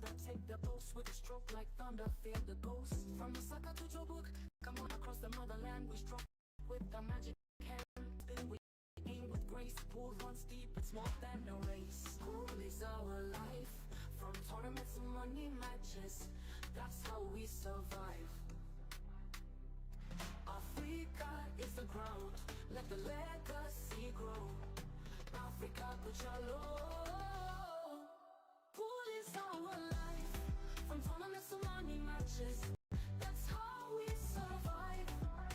Uganda, take the post with a stroke like thunder, fear the ghost. From Osaka to Joburg, come on across the motherland, we struck with the magic hand. Then we aim with grace, pool runs deep, it's more than a race. School is our life, from tournaments to money matches, that's how we survive. Africa is the ground, let the legacy grow. Africa, Kuchalo. Pool is our life, from tournaments to money matches, that's how we survive.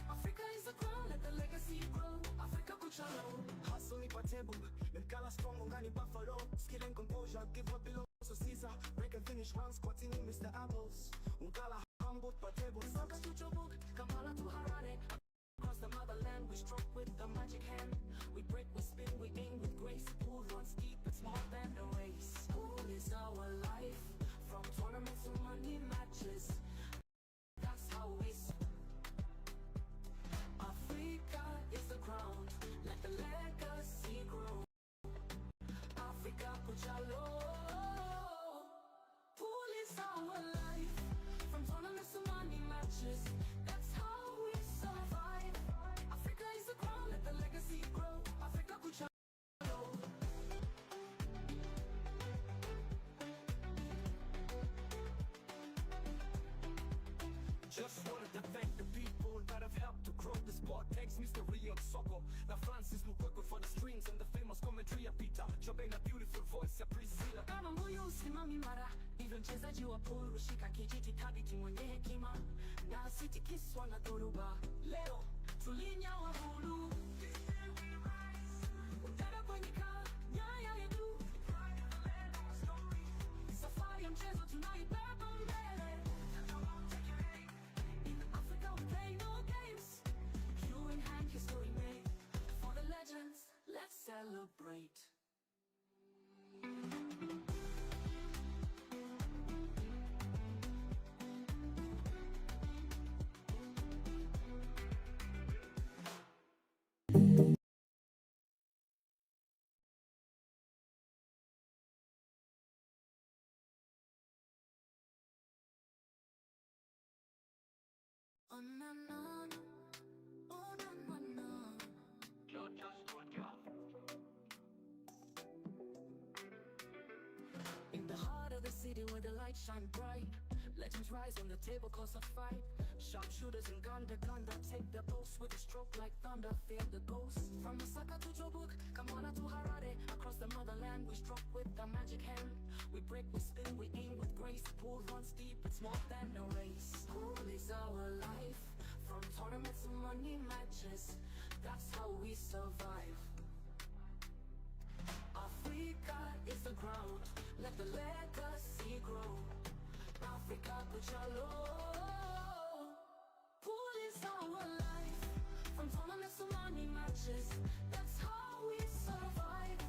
Africa is the ground, let the legacy grow. Africa, Kuchalo. Hustle ni patable, Mekala strong, ungani buffalo. Skill and composure, give what belongs to Caesar. Break and finish rounds, squatting in Mr. Apples. Ungala humble patable. Saka to Joburg, Kampala to Harare. Across the motherland, we stroke with the magic hand. We break, we spin, we aim with grace. Pool runs deep, it's more than a race. Pool is our life, from tournaments to money matches, that's how we Africa is the ground, let the legacy grow. Africa, Kuchalo. Pool is our life, from tournaments to money matches, that's how we survive. Africa is the ground, let the legacy grow. Africa, Kuchalo. Just wanted to thank the people that have helped to grow the sport. Thanks mystery of soccer. Now Francis Mukwekwe for the strings and the famous commentary ya Peter Jobe na beautiful voice ya Priscilla. Kama moyo usimami mara, hivyo mchezaji wa pool rushika kijiti thabiti mwenye hekima, na sitikiswa na dhoruba. Leo tulinyawa hulu, utega kwenye nyaya ya blue. Safari ya mchezo tunaibeba mbele. In Africa we play no games, you in hand history made. For the legends, let's celebrate. Oh na na, oh na na na. In the heart of the city where the lights shine bright, legends rise when the table calls a fight. Sharpshooters in Uganda, take the post with a stroke like thunder, fear the ghost. From Osaka to Joburg, Kampala to Harare, across the motherland, we struck with the magic hand. We break, we spin, we aim with grace. Pool runs deep, it's more than a race. Pool is our life, from tournaments to money matches, that's how we survive. Africa is the ground, let the legacy grow. Africa, Kuchalo. Pool is our life, from tournaments to money matches, that's how we survive.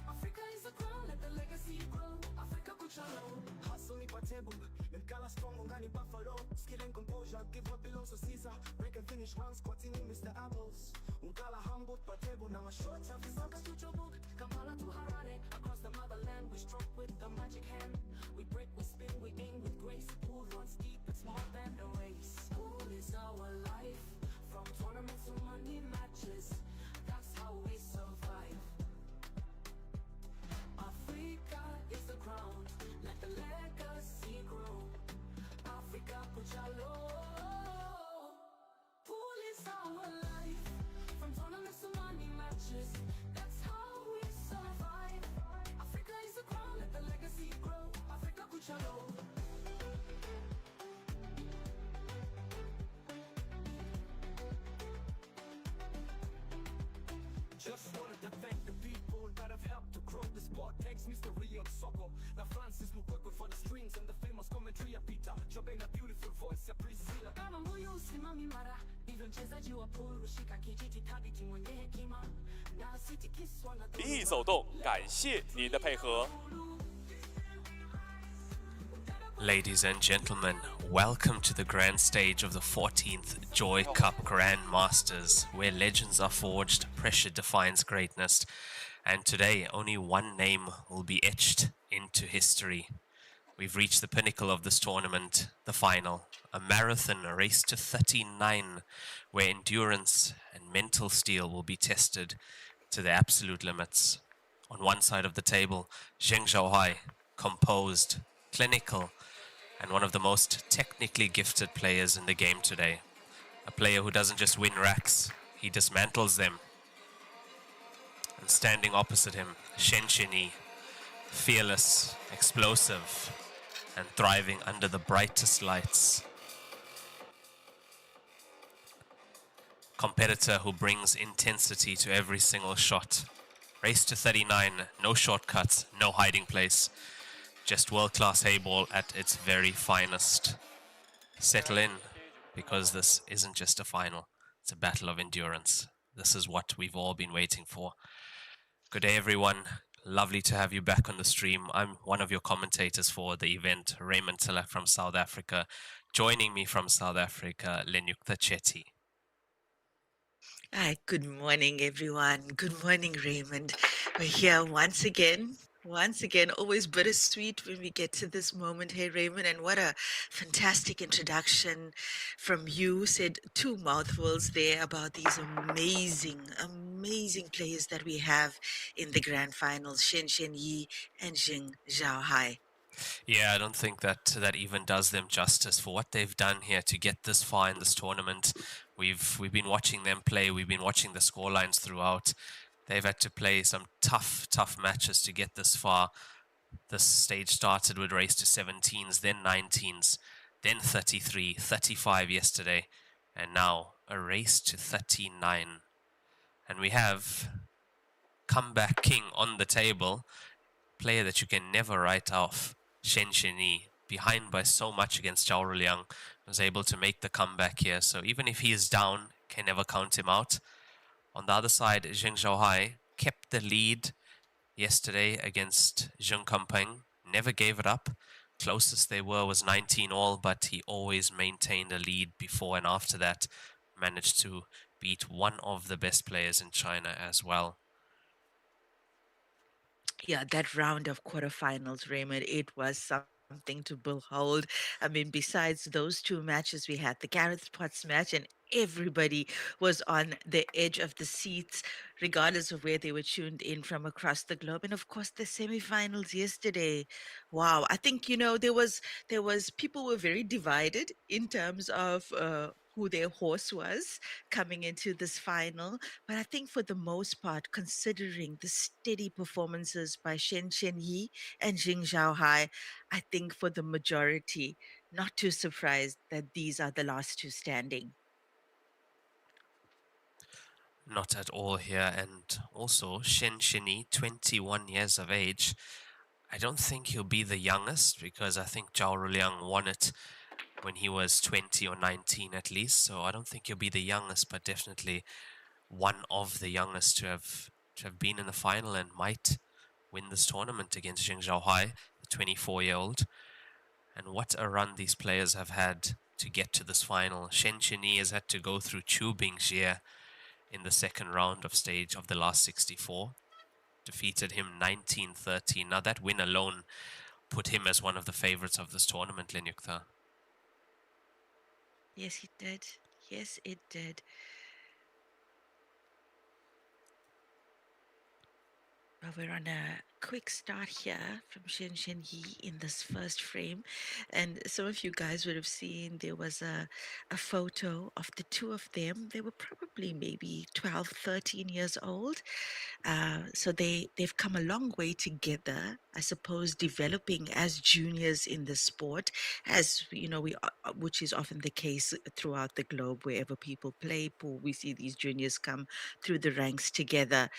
Africa is the ground, let the legacy grow. Africa, Kuchalo. Hustle ni patable, Mekala strong, ungani buffalo. Skill and composure, give what belongs to Caesar. Break and finish rounds, squatting in Mr. Apples. Ungala humble patable, now a short time. Saka to Joburg, Kampala to Harare. Across the motherland, we stroke with the magic hand. We break, we spin, we aim with grace. Pool runs deep, it's more than a race. Pool is our life, from tournaments to money matches, that's how we survive. Africa is the ground, let the legacy grow. Africa, Kuchalo. Pool is our life, from tournaments to money matches, that's how we survive. Africa is the ground, let the legacy grow. Africa, Kuchalo. Just wanted to thank the people that have helped to grow the sport. Thanks mystery of soccer. Now Francis Mukwekwe for the strings and the famous commentary ya Peter Jobe na beautiful voice ya Priscilla. Kama moyo usimami mara, hivyo mchezaji wa pool rushika kijiti thabiti mwenye hekima, na sitikiswa na dhoruba.灵异走动，感谢您的配合。 Ladies and gentlemen, welcome to the grand stage of the 14th Joy Cup Grand Masters, where legends are forged, pressure defines greatness, and today only one name will be etched into history. We've reached the pinnacle of this tournament, the final, a marathon, a race to 39, where endurance and mental steel will be tested to the absolute limits. On one side of the table, ZHENG, composed, clinical, and one of the most technically gifted players in the game today. A player who doesn't just win racks, he dismantles them. And standing opposite him, SHENYI, fearless, explosive, and thriving under the brightest lights. Competitor who brings intensity to every single shot. Race to 39, no shortcuts, no hiding place. Just world-class Heyball at its very finest. Settle in, because this isn't just a final, it's a battle of endurance. This is what we've all been waiting for. Good day, everyone. Lovely to have you back on the stream. I'm one of your commentators for the event, Raymond Tilak from South Africa. Joining me from South Africa, Lenyukta Chetty. Hi, good morning, everyone. Good morning, Raymond. We're here once again. Once again, always bittersweet when we get to this moment. Hey, Raymond, and what a fantastic introduction from you. Said two mouthfuls there about these amazing, amazing players that we have in the grand finals, SHENYI and ZHENG. Yeah, I don't think that even does them justice for what they've done here to get this far in this tournament. We've been watching them play. We've been watching the scorelines throughout. They've had to play some tough matches to get this far. This stage started with race to 17s, then 19s, then 33, 35 yesterday, and now a race to 39. And we have comeback king on the table, player that you can never write off, SHENYI, behind by so much against Zhao Ruliang, was able to make the comeback here. So even if he is down, can never count him out. On the other side, ZHENG kept the lead yesterday against Zheng Kampeng, never gave it up. Closest they were was 19 all, but he always maintained a lead before and after that. Managed to beat one of the best players in China as well. Yeah, that round of quarterfinals, Raymond, it was something to behold. I mean, besides those two matches, we had the Gareth Potts match, and everybody was on the edge of the seats, regardless of where they were tuned in from across the globe. And of course, the semifinals yesterday. Wow, I think there was people were very divided in terms of who their horse was coming into this final. But I think for the most part, considering the steady performances by SHENYI and ZHENG, I think for the majority, not too surprised that these are the last two standing. Not at all here. And also, SHENYI, 21 years of age. I don't think he'll be the youngest, because I think Zhao Ruliang won it when he was 20 or 19 at least. So I don't think he'll be the youngest, but definitely one of the youngest to have been in the final and might win this tournament against ZHENG, the 24-year-old. And what a run these players have had to get to this final. SHENYI has had to go through Chu Bingxie in the second round of stage of the last 64. Defeated him 19-13. Now that win alone put him as one of the favorites of this tournament, Lenyukta. Yes, it did. Yes, it did. Well, we're on a quick start here from SHENYI in this first frame. And some of you guys would have seen there was a photo of the two of them. They were probably maybe 12, 13 years old. So they've come a long way together, I suppose, developing as juniors in the sport, as you know, which is often the case throughout the globe. Wherever people play pool, we see these juniors come through the ranks together.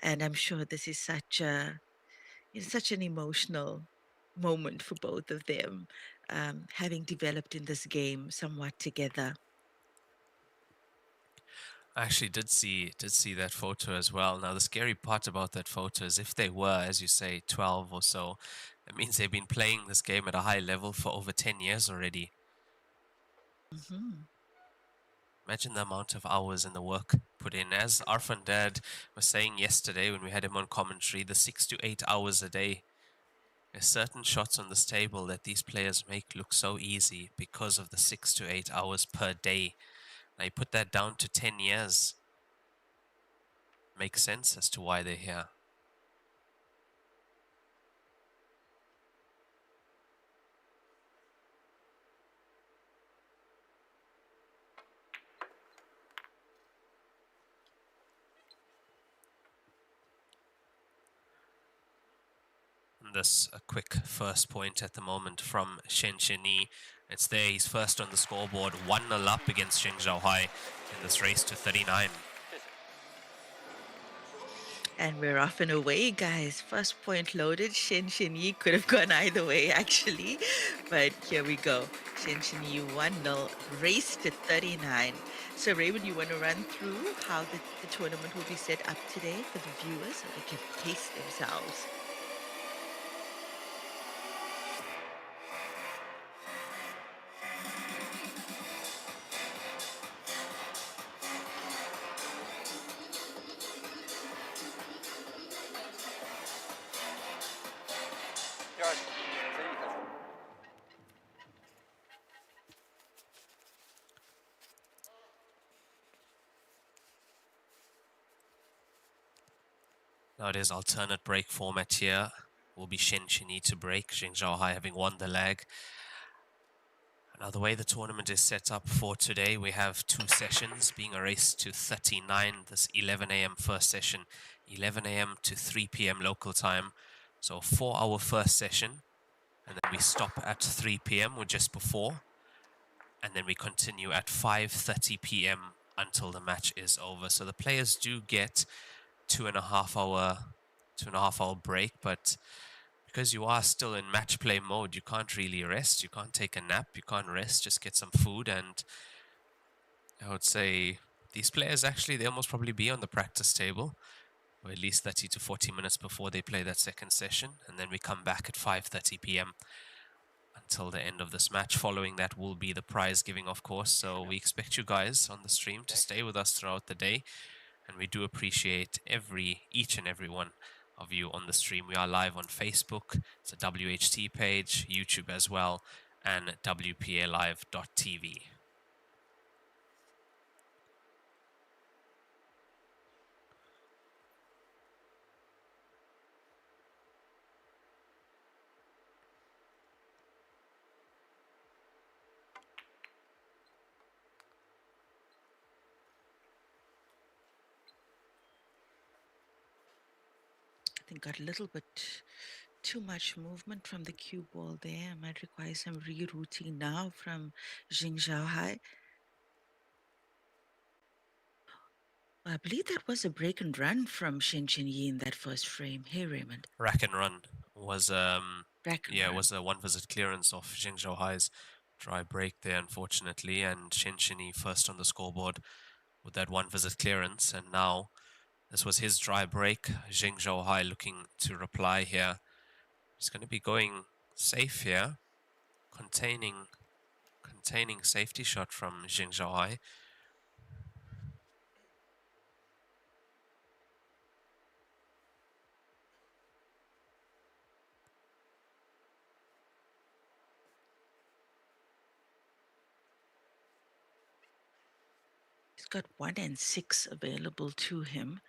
And I'm sure this is such an emotional moment for both of them, having developed in this game somewhat together. I actually did see that photo as well. Now, the scary part about that photo is if they were, as you say, 12 or so, that means they've been playing this game at a high level for over 10 years already. Mm-hmm. Imagine the amount of hours and the work put in. As Arfan Dad was saying yesterday when we had him on commentary, the 6 to 8 hours a day There's certain shots on this table that these players make look so easy because of the 6 to 8 hours per day. Now you put that down to 10 years. Makes sense as to why they're here. And this a quick first point at the moment from SHENYI. It's there, he's first on the scoreboard, 1-0 up against XIAOHUAI in this race to 39. And we're off and away, guys. First point loaded. SHENYI could have gone either way, actually. But here we go. SHENYI 1-0, race to 39. So, Raymond, you want to run through how the tournament will be set up today for the viewers so they can pace themselves? Now it is alternate break format here. Will be SHENYI to break, XIAOHUAI having won the leg. Now the way the tournament is set up for today, we have 2 sessions, being a race to 39, this 11 a.m. first session, 11 a.m. to 3 p.m. local time. So 4-hour first session, and then we stop at 3 p.m. or just before, and then we continue at 5:30 p.m. until the match is over. So the players do get 2.5 hour break, but because you are still in match play mode, you can't really rest. You can't take a nap. You can't rest. Just get some food. And I would say these players actually, they'll most probably be on the practice table, or at least 30 to 40 minutes before they play that second session. And then we come back at 5:30 p.m. until the end of this match. Following that will be the prize giving, of course. So we expect you guys on the stream to stay with us throughout the day. And we do appreciate each and every one of you on the stream. We are live on Facebook, it's a WHT page, YouTube as well, and WPAlive.tv. I think got a little bit too much movement from the cue ball there. Might require some rerouting now from XIAOHUAI. I believe that was a break and run from SHENYI in that first frame. Hey, Raymond. Rack and run was Rack and yeah, run. was a one visit clearance of XIAOHUAI's dry break there, unfortunately, and SHENYI first on the scoreboard with that one visit clearance, and now this was his dry break. XIAOHUAI looking to reply here. He's going to be going safe here, containing safety shot from XIAOHUAI. He's got 1 and 6 available to him.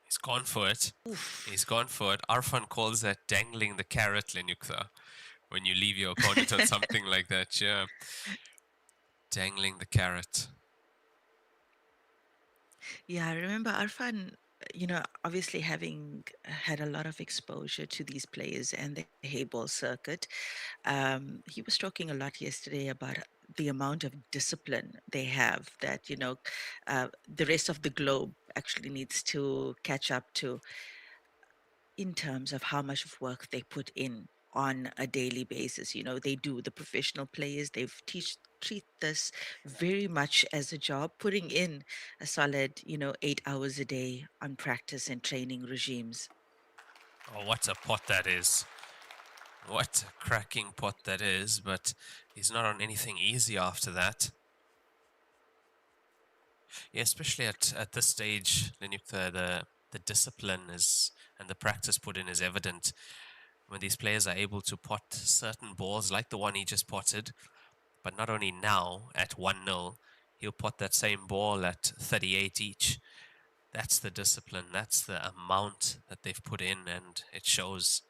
He's gone for it. Oof. He's gone for it. Arfan calls that dangling the carrot, Lenyukta, when you leave your opponent on something like that. Yeah, dangling the carrot. Yeah, I remember Arfan, obviously having had a lot of exposure to these players and the Heyball circuit. He was talking a lot yesterday about the amount of discipline they have that, the rest of the globe actually needs to catch up to in terms of how much of work they put in on a daily basis. They do, the professional players, they've treat this very much as a job, putting in a solid, 8 hours a day on practice and training regimes. Oh, what a pot that is. What a cracking pot that is, but he's not on anything easy after that. Yeah, especially at this stage, Lenup, the discipline is and the practice put in is evident. When these players are able to pot certain balls like the one he just potted, but not only now at 1-0, he'll pot that same ball at 38 each. That's the discipline, that's the amount that they've put in, and it shows.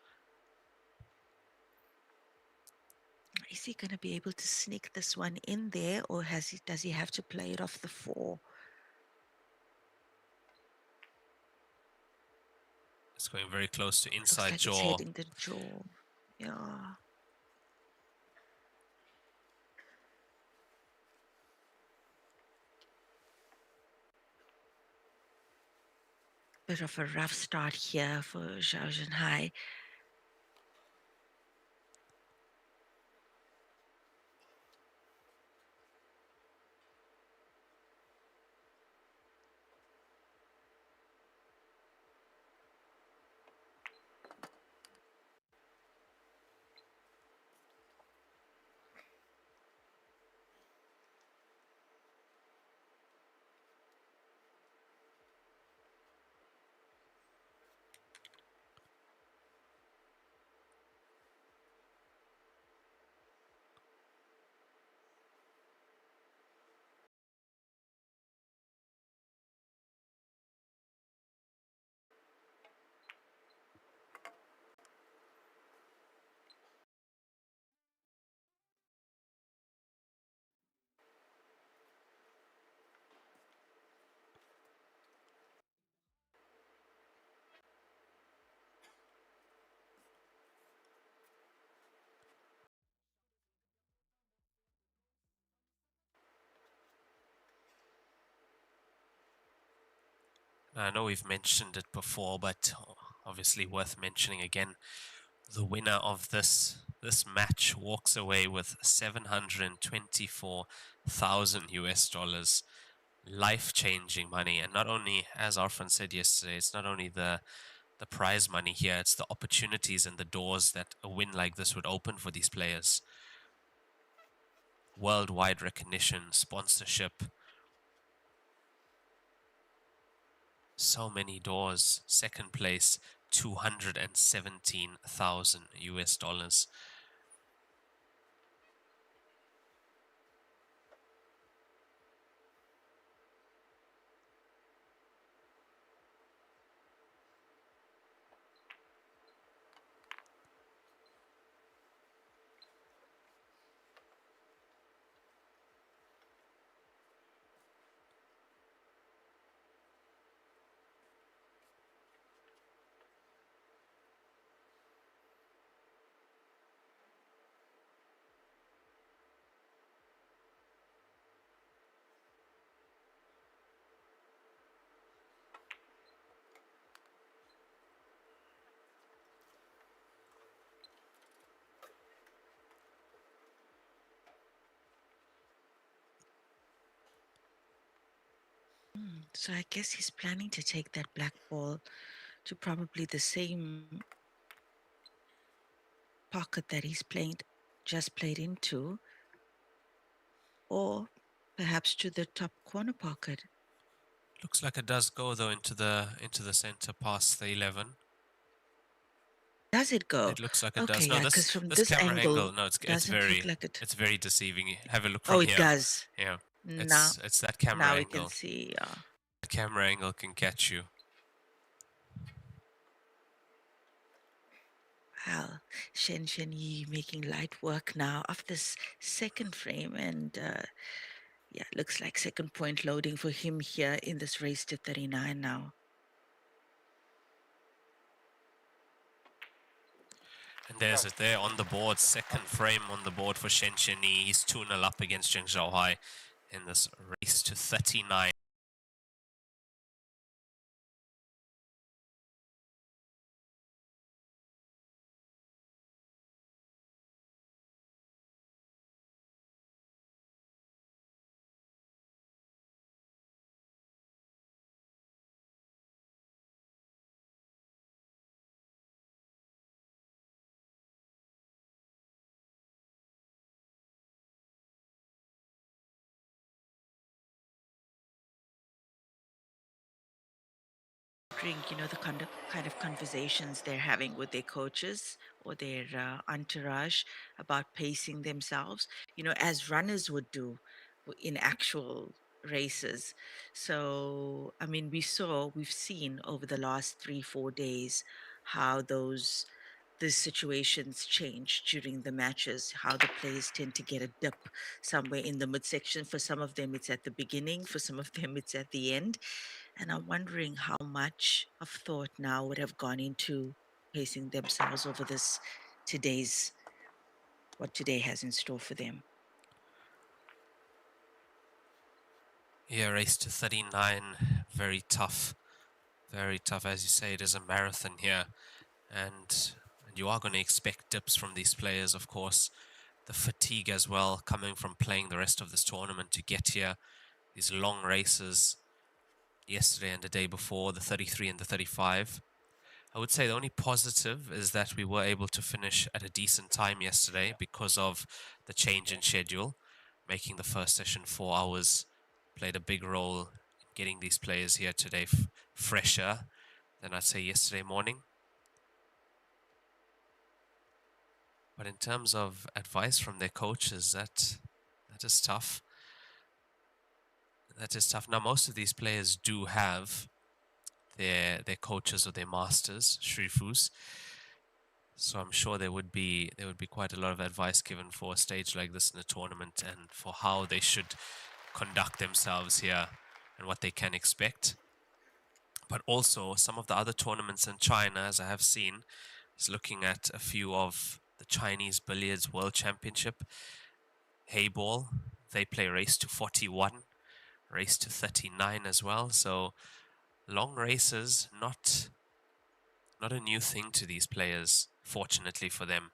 Is he going to be able to sneak this one in there, or does he have to play it off the 4? It's going very close to Looks inside like it's jaw. hitting the jaw. Yeah. Bit of a rough start here for ZHENG. I know we've mentioned it before, but obviously worth mentioning again. The winner of this match walks away with 724,000 US dollars, life-changing money. And not only, as Arfan said yesterday, it's not only the prize money here, it's the opportunities and the doors that a win like this would open for these players. Worldwide recognition, sponsorship, so many doors. Second place, 217,000 US dollars. So I guess he's planning to take that black ball to probably the same pocket that he's just played into, or perhaps to the top corner pocket. Looks like it does go though into the center past the 11. Does it go? It looks like it Okay, does. No, yeah, because from this this camera angle, angle, no, it's doesn't look very like it. deceiving. Have a look Oh, from it here. does. Yeah, Now, it's that camera now we can angle. see. The camera angle can catch you. Wow, SHENYI making light work now of this second frame, and yeah, looks like second point loading for him here in this race to 39 now. And there's it there on the board. Second frame on the board for SHENYI. He's 2-0 up against XIAOHUAI in this race to 39. wondering, the kind of conversations they're having with their coaches or their entourage about pacing themselves, as runners would do in actual races. So, I mean, we've seen over the last 3, 4 days how these situations change during the matches, how the players tend to get a dip somewhere in the midsection. For some of them, it's at the beginning, for some of them, it's at the end. And I'm wondering how much of thought now would have gone into pacing themselves over today's, what today has in store for them. Yeah, race to 39, very tough. Very tough. As you say, it is a marathon here. And you are going to expect dips from these players, of course. The fatigue as well, coming from playing the rest of this tournament to get here. These long races yesterday and the day before, the 33 and the 35. I would say the only positive is that we were able to finish at a decent time yesterday because of the change in schedule. Making the first session 4 hours played a big role in getting these players here today fresher than I'd say yesterday morning. But in terms of advice from their coaches, that is tough. That is tough. Now, most of these players do have their coaches or their masters, shrifus. So I'm sure there would be quite a lot of advice given for a stage like this in a tournament and for how they should conduct themselves here and what they can expect. But also some of the other tournaments in China, as I have seen, is looking at a few of the Chinese Billiards World Championship. Heyball, they play race to 41, race to 39 as well. So long races, not a new thing to these players, fortunately for them.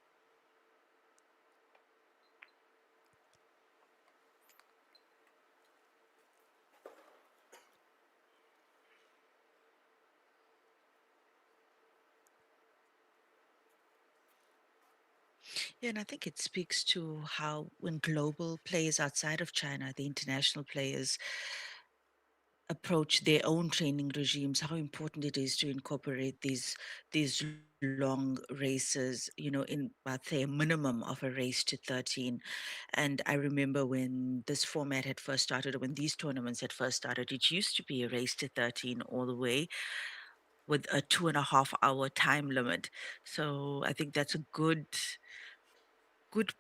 Yeah, and I think it speaks to how when global players outside of China, the international players, approach their own training regimes, how important it is to incorporate these long races, in I'd say a minimum of a race to 13. And I remember when this format had first started, or when these tournaments had first started, it used to be a race to 13 all the way with a 2.5 hour time limit. So I think that's a good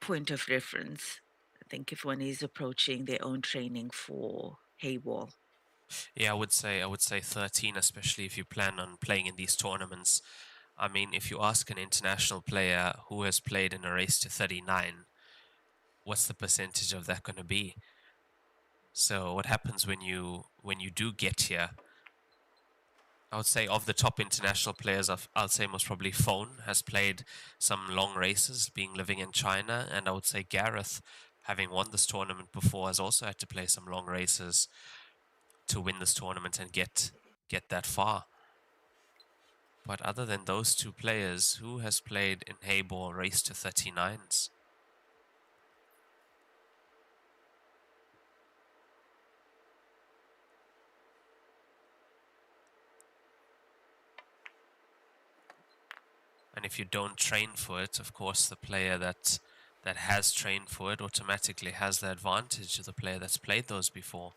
point of reference. I think if one is approaching their own training for Haywall. Yeah, I would say 13, especially if you plan on playing in these tournaments. I mean, if you ask an international player who has played in a race to 39, what's the percentage of that going to be? So what happens when you do get here? I would say of the top international players, I'll say most probably Phone has played some long races, being living in China, and I would say Gareth, having won this tournament before, has also had to play some long races to win this tournament and get that far. But other than those two players, who has played in Heyball race to 39s? And if you don't train for it, of course, the player that has trained for it automatically has the advantage of the player that's played those before.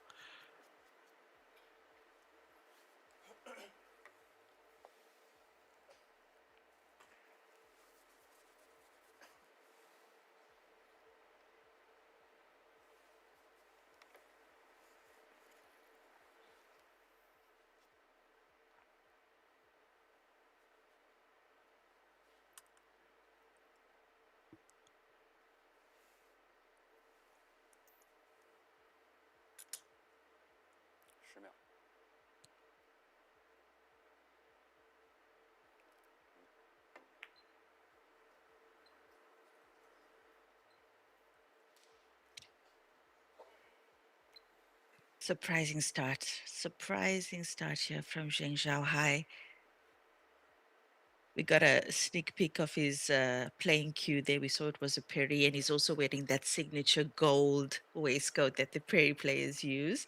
Surprising start here from ZHENG. We got a sneak peek of his playing cue there. We saw it was a Perry, and he's also wearing that signature gold waistcoat that the Perry players use.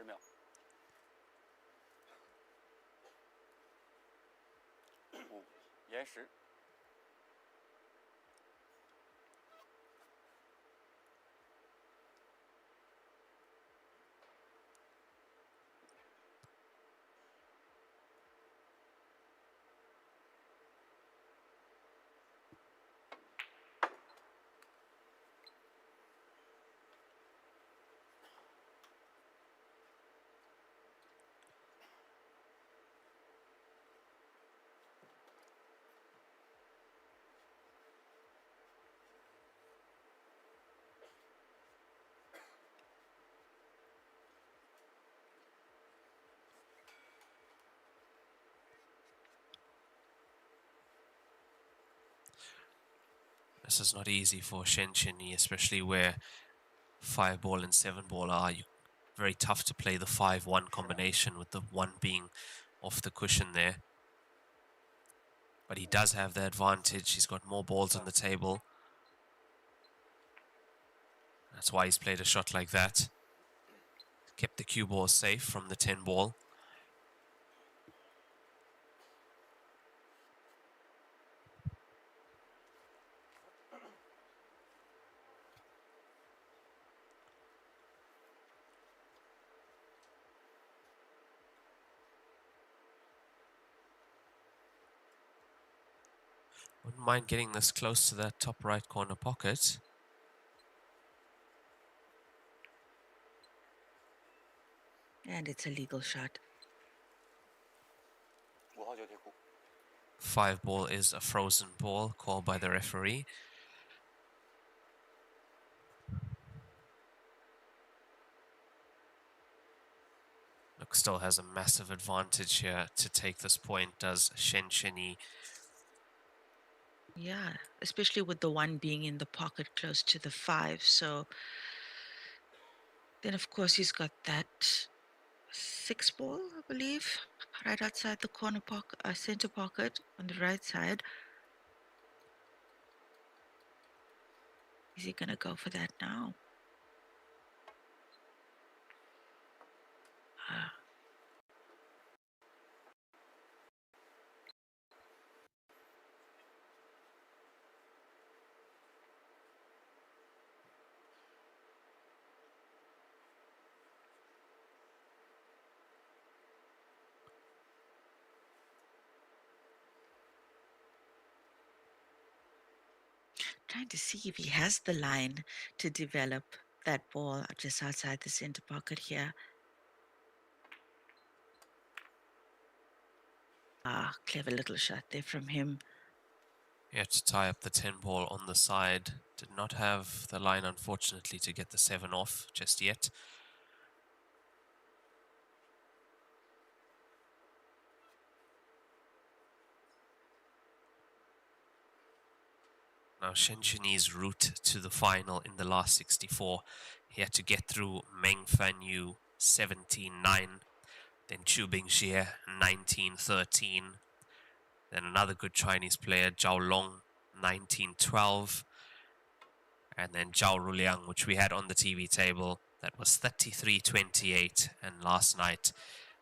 秒。5延时。This is not easy for SHENYI, especially where 5 ball and 7 ball are. Very tough to play the 5-1 combination with the 1 being off the cushion there. But he does have the advantage. He's got more balls on the table. That's why he's played a shot like that. Kept the cue ball safe from the 10 ball. Wouldn't mind getting this close to that top right corner pocket. And it's a legal shot. 5号就贴库。 5 ball is a frozen ball called by the referee. Look, still has a massive advantage here to take this point, does SHENYI. Yeah, especially with the 1 being in the pocket close to the 5. So then, of course, he's got that 6 ball, I believe, right outside the corner pocket, center pocket on the right side. Is he going to go for that now? Trying to see if he has the line to develop that ball just outside the center pocket here. Clever little shot there from him. He had to tie up the 10 ball on the side. Did not have the line, unfortunately, to get the 7 off just yet. Now SHENYI's route to the final in the last 64. He had to get through Meng Fanyu 17-9, then Chu Bingxie 19-13, then another good Chinese player, Zhao Long 19-12, and then Zhao Ruliang, which we had on the TV table, that was 33-28, and last night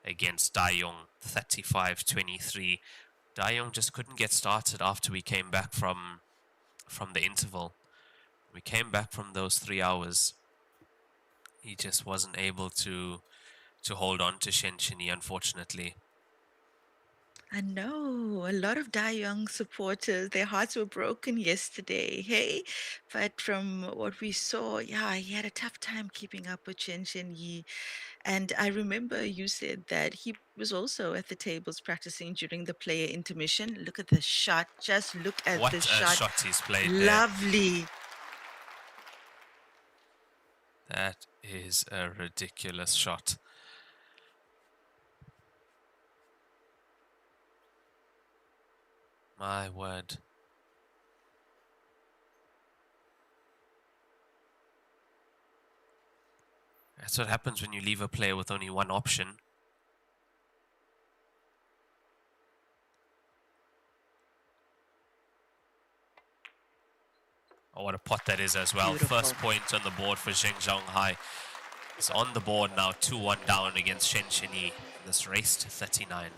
against Dayong 35-23. Dayong just couldn't get started after we came back from the interval. We came back from those 3 hours. He just wasn't able to hold on to SHENYI, unfortunately. I know a lot of Young supporters, their hearts were broken yesterday. Hey, but from what we saw, yeah, he had a tough time keeping up with SHENYI. And I remember you said that he was also at the tables practicing during the player intermission. Look at the shot. Just look at What the a shot. shot he's played there. Lovely. That is a ridiculous shot. My word. That's what happens when you leave a player with only one option. Oh, what a pot that is as well. Beautiful. First point on the board for ZHENG. is on the board now, 2-1 down against SHENYI in this race to 39.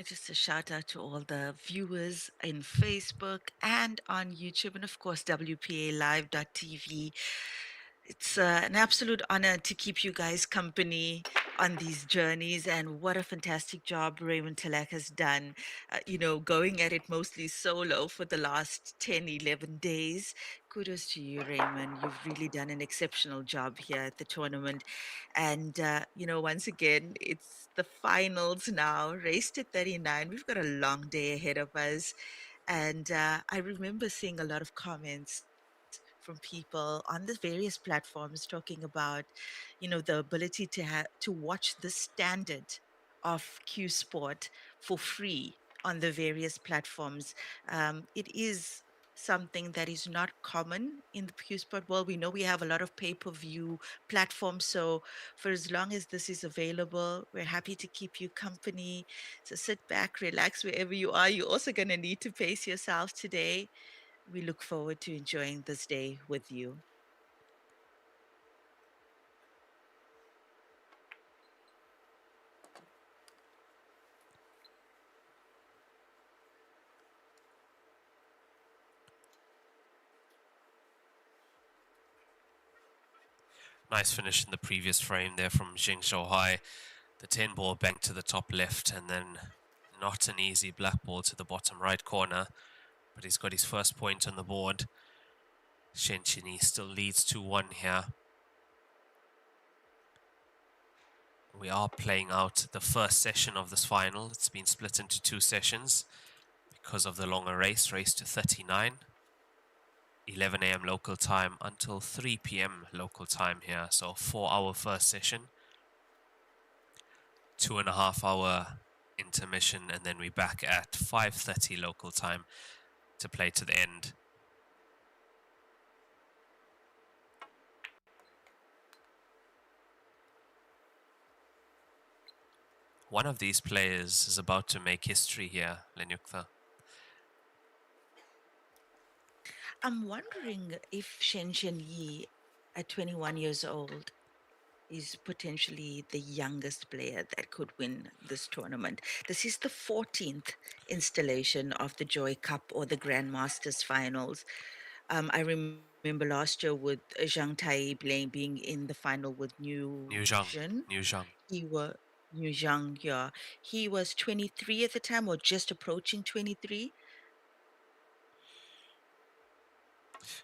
Just a shout out to all the viewers in Facebook and on YouTube, and of course, WPALive.tv. It's an absolute honor to keep you guys company on these journeys, and what a fantastic job Raymond Talak has done, going at it mostly solo for the last 10, 11 days. Kudos to you, Raymond. You've really done an exceptional job here at the tournament. And, once again, it's the finals now, race to 39. We've got a long day ahead of us. And I remember seeing a lot of comments from people on the various platforms talking about, the ability to watch the standard of Q Sport for free on the various platforms. It is something that is not common in the Q Sport world. We know we have a lot of pay-per-view platforms, so for as long as this is available, we're happy to keep you company. So sit back, relax wherever you are. You're also going to need to pace yourself today. We look forward to enjoying this day with you. Nice finish in the previous frame there from XIAOHUAI. The 10 ball banked to the top left, and then not an easy black ball to the bottom right corner. But he's got his first point on the board. SHENYI still leads 2-1 here. We are playing out the first session of this final. It's been split into 2 sessions because of the longer race to 39. 11 a.m. local time until 3 p.m. local time here. So 4-hour first session. 2.5-hour intermission, and then we're back at 5:30 local time to play to the end. One of these players is about to make history here, Lenyukta. I'm wondering if Yi, at 21 years old, is potentially the youngest player that could win this tournament. This is the 14th installation of the Joy Cup or the Grandmasters Finals. I remember last year with Zhang Tai being in the final with New Zhang. He was New Zhang, yeah. He was 23 at the time, or just approaching 23.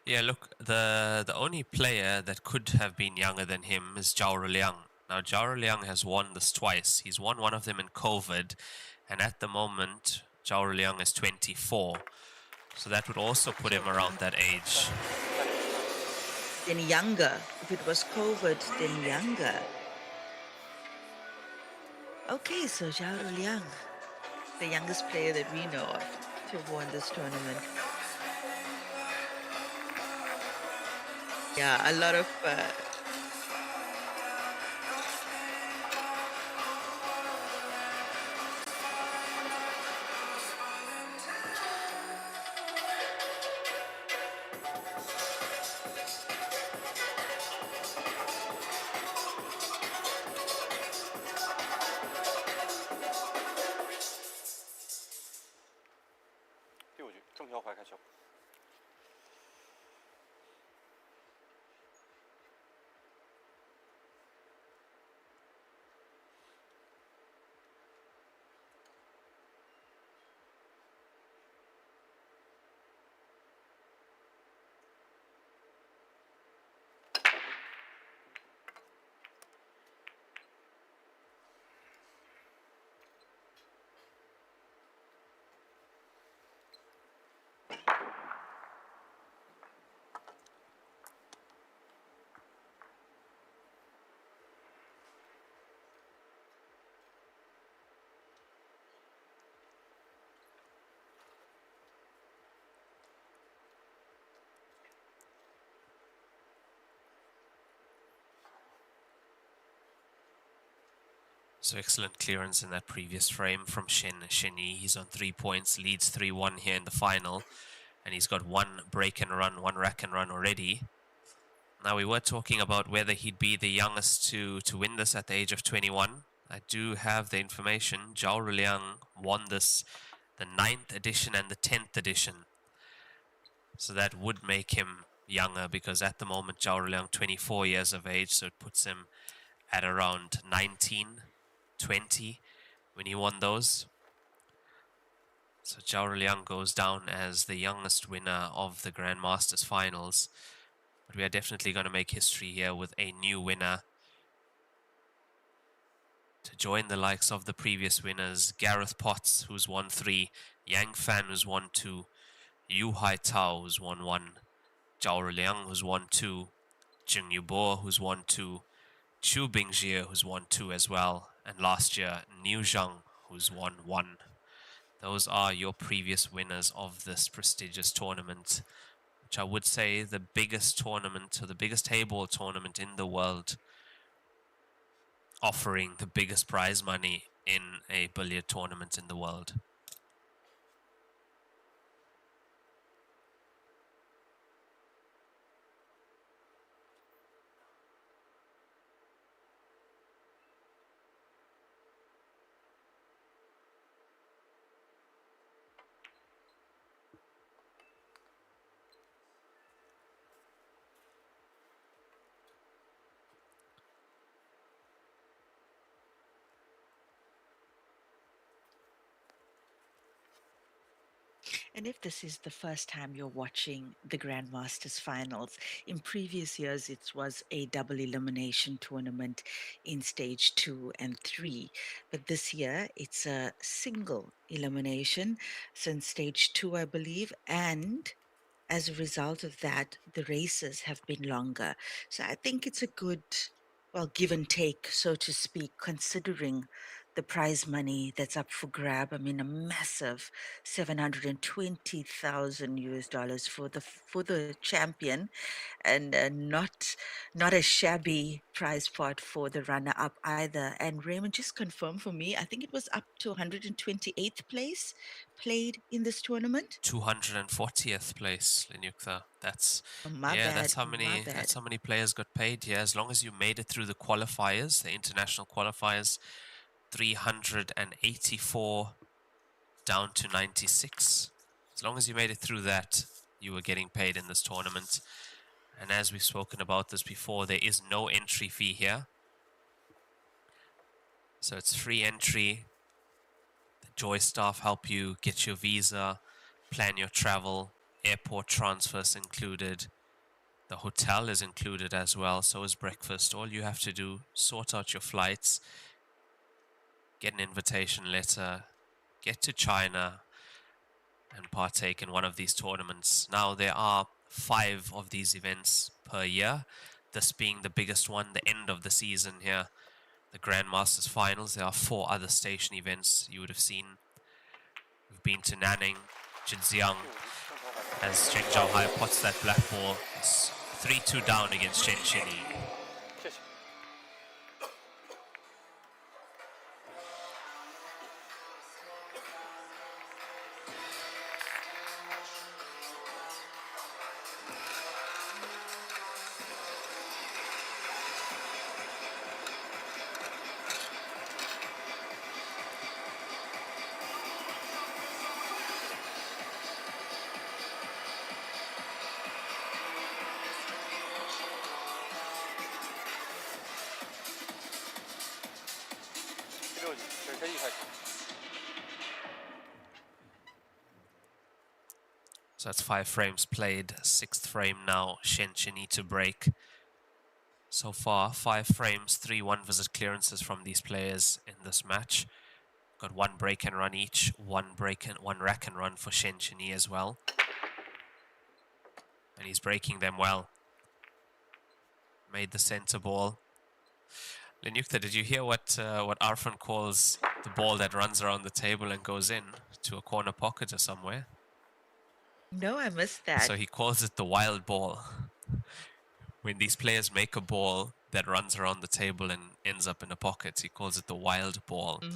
Yeah, look, the only player that could have been younger than him is Zhao Liang. Now, Zhao Liang has won this twice. He's won one of them in COVID, and at the moment, Zhao Liang is 24. So that would also put him around that age. Then younger. If it was COVID, then younger. Okay, so Zhao Liang, the youngest player that we know of to have won this tournament. Yeah, a lot of So excellent clearance in that previous frame from SHENYI. He's on 3 points, leads 3-1 here in the final. And he's got one break and run, one rack and run already. Now, we were talking about whether he'd be the youngest to win this at the age of 21. I do have the information. Zhao Ruliang won this the 9th edition and the 10th edition. So that would make him younger, because at the moment Zhao Ruliang 24 years of age, so it puts him at around 19, 20 when he won those. So Zhao Ruliang goes down as the youngest winner of the Grandmasters finals. But we are definitely going to make history here with a new winner to join the likes of the previous winners. Gareth Potts, who's won 3, Yang Fan, who's won 2, Yu Hai Tao, who's won 1, Zhao Ruliang, who's won 2, Jing Yubo, who's won 2, Chu Bingjie, who's won 2 as well, and last year, Niu Zhang, who's won 1. Those are your previous winners of this prestigious tournament, which I would say the biggest tournament, or the biggest Heyball tournament in the world, offering the biggest prize money in a billiard tournament in the world. And if this is the first time you're watching the Grandmasters finals, in previous years it was a double elimination tournament in stage 2 and 3. But this year it's a single elimination since stage 2, I believe. And as a result of that, the races have been longer. So I think it's a good, well, give and take, so to speak, considering the prize money that's up for grab. I mean, a massive 720,000 US dollars for the champion, and not a shabby prize pot for the runner up either. And Raymond, just confirm for me, I think it was up to 128th place played in this tournament. 240th place, Lenyukta. That's Oh, my yeah, bad, that's how my many bad. players got paid. Yeah, as long as you made it through the qualifiers, the international qualifiers, 384 down to 96. As long as you made it through that, you were getting paid in this tournament. And as we've spoken about this before, there is no entry fee here. So it's free entry. The Joy staff help you get your visa, plan your travel, airport transfers included. The hotel is included as well, so is breakfast. All you have to do, sort out your flights, get an invitation letter, get to China, and partake in one of these tournaments. Now, there are 5 of these events per year, this being the biggest one, the end of the season here, the Grandmasters Finals. There are 4 other station events you would have seen. We've been to Nanning, Zhejiang, as ZHENG pots that black ball. It's 3-2 down against SHENYI. So that's 5 frames played, 6th frame now, SHENYI to break. So far, 5 frames, 3 one-visit clearances from these players in this match. Got 1 break and run each, 1 break and 1 rack and run for SHENYI as well. And he's breaking them well. Made the center ball. Lenyukta, did you hear what Arfan calls the ball that runs around the table and goes in to a corner pocket or somewhere? No, I missed that. So he calls it the wild ball. When these players make a ball, that runs around the table and ends up in a pocket. He calls it the wild ball Mm.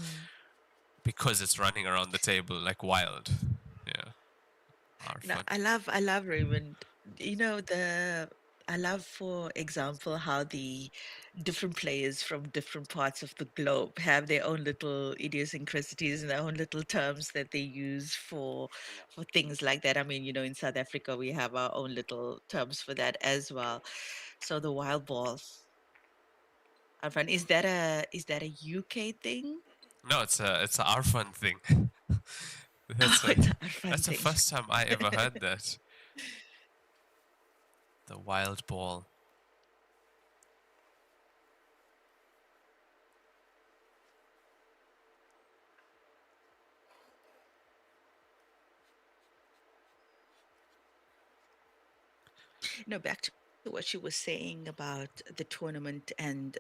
because it's running around the table like wild. Yeah, our No, fun. I love Raymond. You know, I love, for example, how the different players from different parts of the globe have their own little idiosyncrasies and their own little terms that they use for things like that. I mean, you know, in South Africa we have our own little terms for that as well. So the wild ball, Arfan, is that a UK thing? No, it's a our fun thing. Oh, That's a it's a Arfan that's the thing. first time I ever heard that. The wild ball. No, back to what she was saying about the tournament and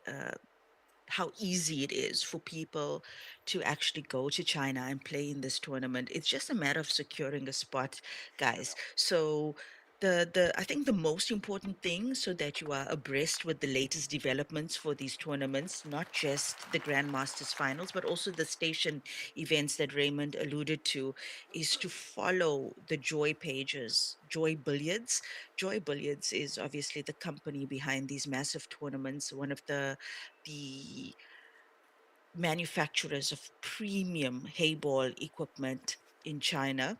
how easy it is for people to actually go to China and play in this tournament. It's just a matter of securing a spot, guys. So the I think the most important thing, so that you are abreast with the latest developments for these tournaments, not just the Grandmasters finals, but also the station events that Raymond alluded to, is to follow the Joy pages, Joy Billiards. Joy Billiards is obviously the company behind these massive tournaments, one of the manufacturers of premium Heyball equipment in China.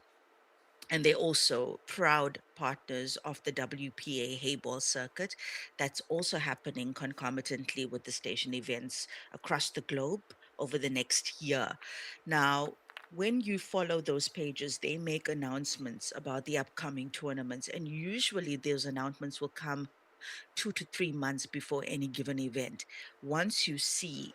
And they're also proud partners of the WPA Heyball circuit. That's also happening concomitantly with the station events across the globe over the next year. Now, when you follow those pages, they make announcements about the upcoming tournaments, and usually those announcements will come 2 to 3 months before any given event. Once you see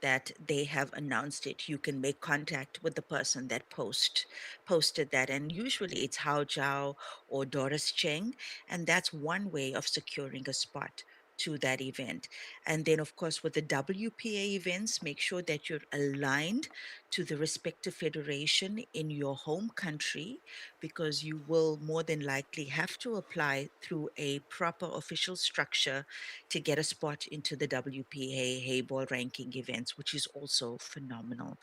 that they have announced it, you can make contact with the person that posted that. And usually it's Hao Zhao or Doris Cheng. And that's one way of securing a spot to that event. And then, of course, with the WPA events, make sure that you're aligned to the respective federation in your home country, because you will more than likely have to apply through a proper official structure to get a spot into the WPA Hayball ranking events, which is also phenomenal.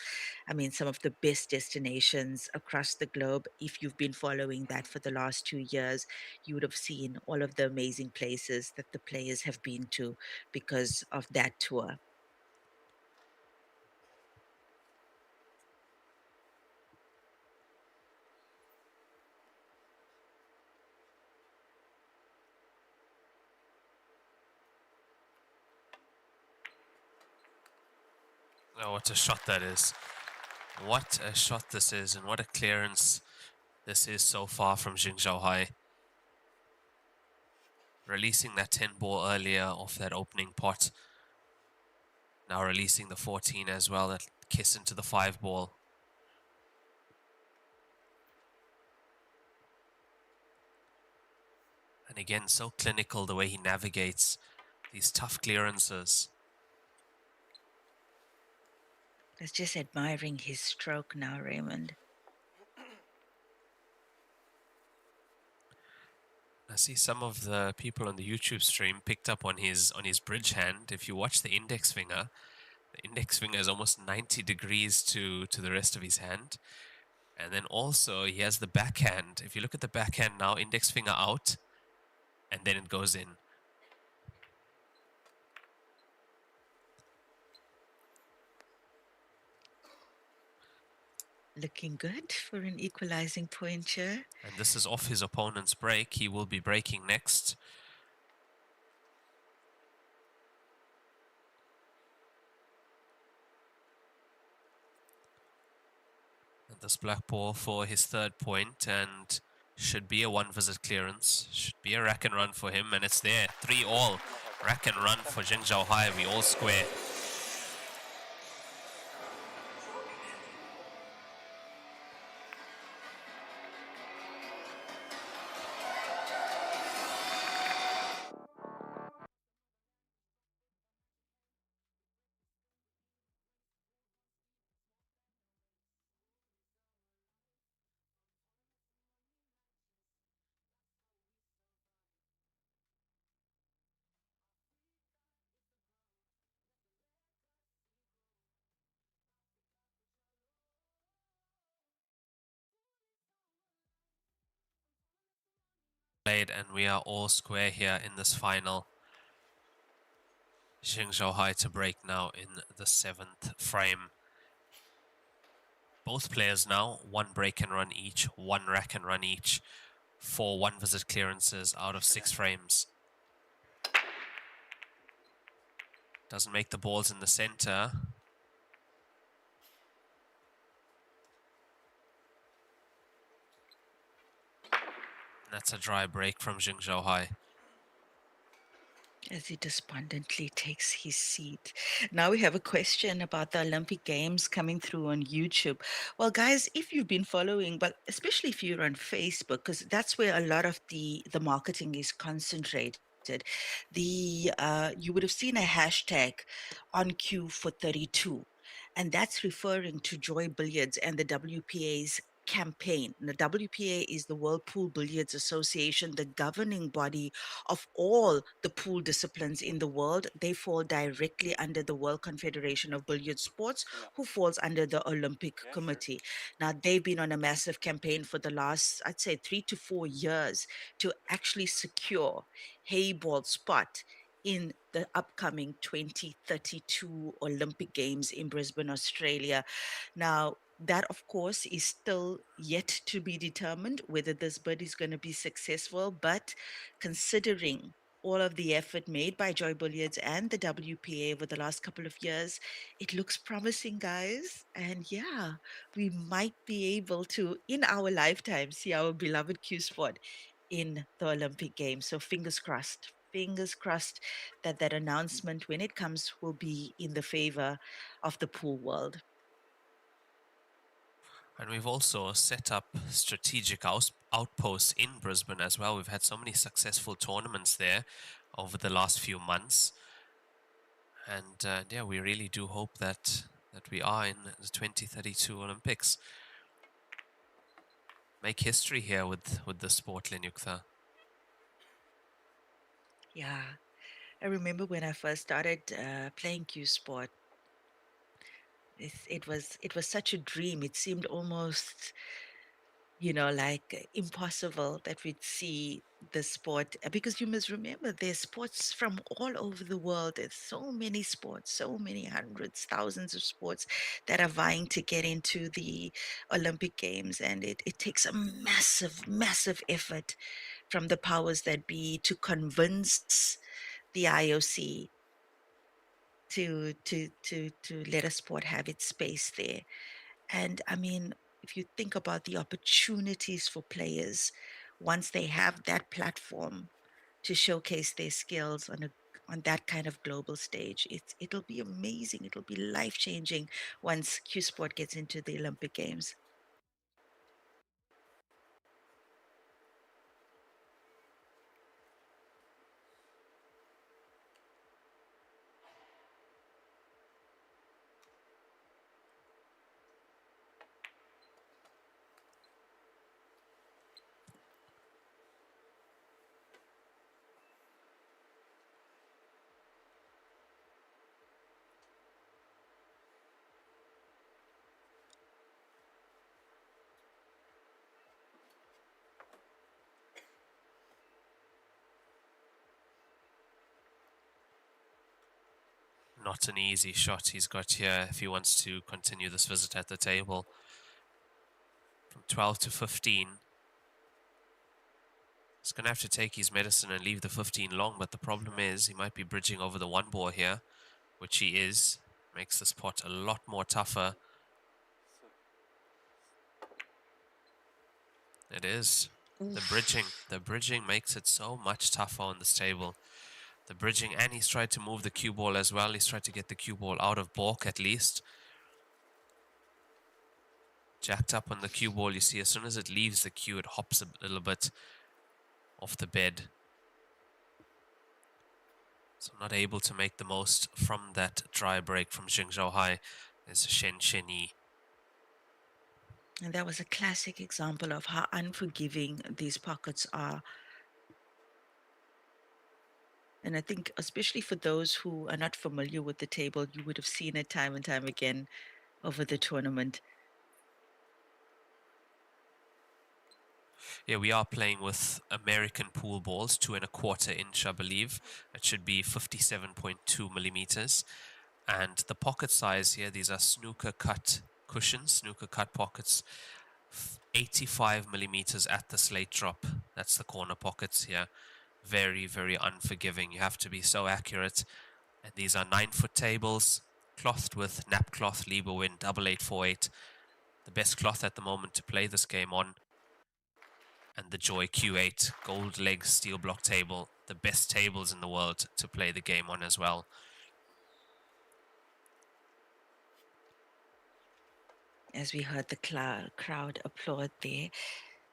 I mean, some of the best destinations across the globe. If you've been following that for the last 2 years, you would have seen all of the amazing places that the players have been to because of that tour. Oh, what a shot that is. What a shot this is, and what a clearance this is so far from XIAOHUAI. Releasing that 10 ball earlier off that opening pot. Now releasing the 14 as well, that kiss into the 5 ball. And again, so clinical the way he navigates these tough clearances. I was just admiring his stroke now, Raymond. I see some of the people on the YouTube stream picked up on his bridge hand. If you watch the index finger is almost 90 degrees to the rest of his hand. And then also he has the backhand. If you look at the backhand now, index finger out, and then it goes in. Looking good for an equalizing point here. And this is off his opponent's break. He will be breaking next. And this black ball for his third point, and should be a one-visit clearance. Should be a rack and run for him, and it's there. 3-all. Rack and run for XIAOHUAI. We all square. played, and we are all square here in this final. XIAOHUAI to break now in the 7th frame. Both players now, 1 break and run each, 1 rack and run each, 4 1-visit clearances out of 6 frames. Doesn't make the balls in the center. That's a dry break from XIAOHUAI. As he despondently takes his seat. Now we have a question about the Olympic Games coming through on YouTube. Well, guys, if you've been following, but especially if you're on Facebook, because that's where a lot of the marketing is concentrated. You would have seen a hashtag on cue for 32, and that's referring to Joy Billiards and the WPA's campaign. The WPA is the World Pool Billiards Association, the governing body of all the pool disciplines in the world. They fall directly under the World Confederation of Billiard Sports, who falls under the Olympic Committee. Now, they've been on a massive campaign for the last, I'd say, 3 to 4 years to actually secure Heyball spot in the upcoming 2032 Olympic Games in Brisbane, Australia. Now, that, of course, is still yet to be determined whether this bid is going to be successful. But considering all of the effort made by Joy Billiards and the WPA over the last couple of years, it looks promising, guys. And yeah, we might be able to, in our lifetime, see our beloved Q Sport in the Olympic Games. So fingers crossed. Fingers crossed that that announcement, when it comes, will be in the favor of the pool world. And we've also set up strategic outposts in Brisbane as well. We've had so many successful tournaments there over the last few months. And yeah, we really do hope that we are in the 2032 Olympics. Make history here with the sport, Lenyukta. Yeah, I remember when I first started playing Q Sport. It was such a dream. It seemed almost, like impossible that we'd see the sport, because you must remember there's sports from all over the world. There's so many sports, so many hundreds, thousands of sports that are vying to get into the Olympic Games, and it takes a massive, massive effort from the powers that be to convince the IOC to let a sport have its space there. And I mean, if you think about the opportunities for players once they have that platform to showcase their skills on that kind of global stage, it'll be amazing. It'll be life changing once Q Sport gets into the Olympic Games. Not an easy shot he's got here if he wants to continue this visit at the table. From 12 to 15. He's going to have to take his medicine and leave the 15 long, but the problem is he might be bridging over the 1 ball here, which he is. Makes this pot a lot more tougher. It is. The bridging makes it so much tougher on this table. The bridging, and he's tried to move the cue ball as well. He's tried to get the cue ball out of balk at least. Jacked up on the cue ball, you see as soon as it leaves the cue, it hops a little bit off the bed. So not able to make the most from that dry break from XIAOHUAI is SHENYI. And that was a classic example of how unforgiving these pockets are. And I think, especially for those who are not familiar with the table, you would have seen it time and time again over the tournament. Yeah, we are playing with American pool balls, 2.25 inch, I believe. It should be 57.2 millimeters. And the pocket size here, these are snooker cut cushions, snooker cut pockets, 85 millimeters at the slate drop. That's the corner pockets here. Very, very unforgiving. You have to be so accurate. And these are 9-foot tables, clothed with nap cloth, Lieberwind 8848. The best cloth at the moment to play this game on. And the Joy Q8 gold leg steel block table, the best tables in the world to play the game on as well. As we heard the crowd applaud there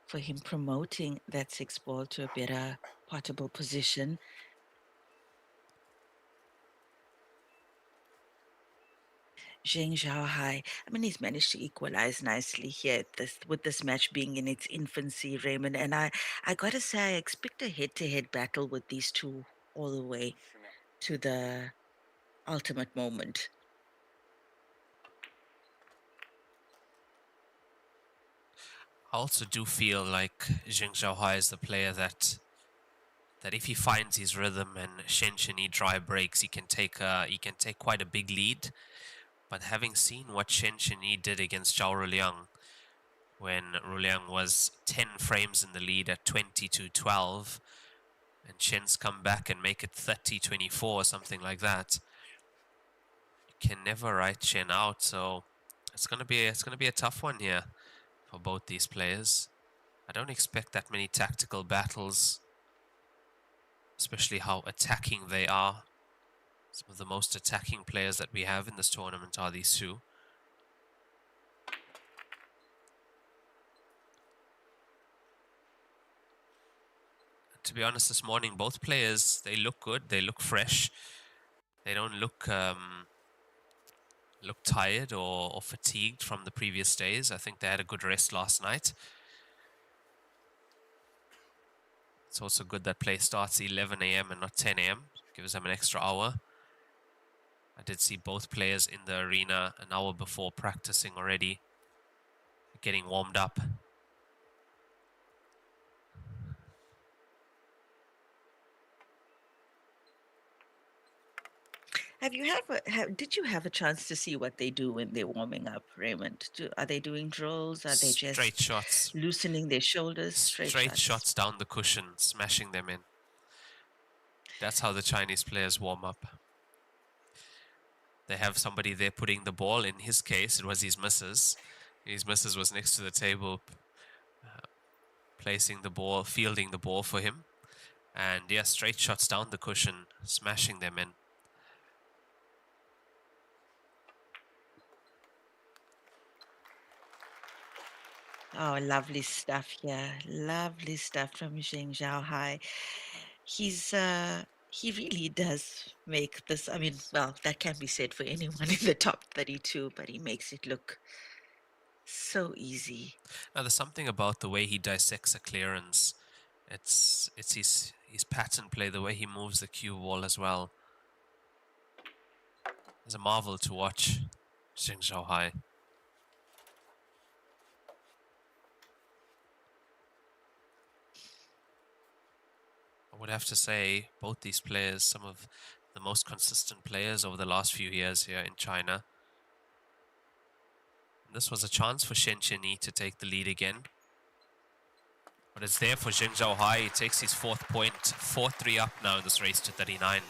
for him promoting that 6 ball to a better potable position. Zheng Zhaohai, I mean, he's managed to equalize nicely here with this match being in its infancy, Raymond. And I gotta say, I expect a head-to-head battle with these two all the way to the ultimate moment. I also do feel like Zheng Zhaohai is the player that if he finds his rhythm and SHENYI dry breaks, he can take quite a big lead. But having seen what SHENYI did against Zhao Ruliang, when Ruliang was 10 frames in the lead at 20-12, and Shen's come back and make it 30-24 or something like that, you can never write Shen out. So it's gonna be a tough one here for both these players. I don't expect that many tactical battles, especially how attacking they are. Some of the most attacking players that we have in this tournament are these two. To be honest, this morning, both players, they look good, they look fresh. They don't look tired or fatigued from the previous days. I think they had a good rest last night. It's also good that play starts 11 a.m. and not 10 a.m. Gives them an extra hour. I did see both players in the arena an hour before practicing already, getting warmed up. Did you have a chance to see what they do when they're warming up, Raymond? Are they doing drills? Are they just Straight shots. loosening their shoulders? Straight shots down the cushion, smashing them in. That's how the Chinese players warm up. They have somebody there putting the ball. In his case, it was his missus. His missus was next to the table, placing the ball, fielding the ball for him. And yeah, straight shots down the cushion, smashing them in. Oh, lovely stuff here. Lovely stuff from Zheng Zhaohai. He really does make this. I mean, well, that can be said for anyone in the top 32, but he makes it look so easy. Now, there's something about the way he dissects a clearance. It's his pattern play, the way he moves the cue ball as well. It's a marvel to watch Zheng Zhaohai. I would have to say both these players, some of the most consistent players over the last few years here in China. This was a chance for SHENYI to take the lead again. But it's there for Zheng Zhaohai. He takes his 4th point, 4-3 up now in this race to 39.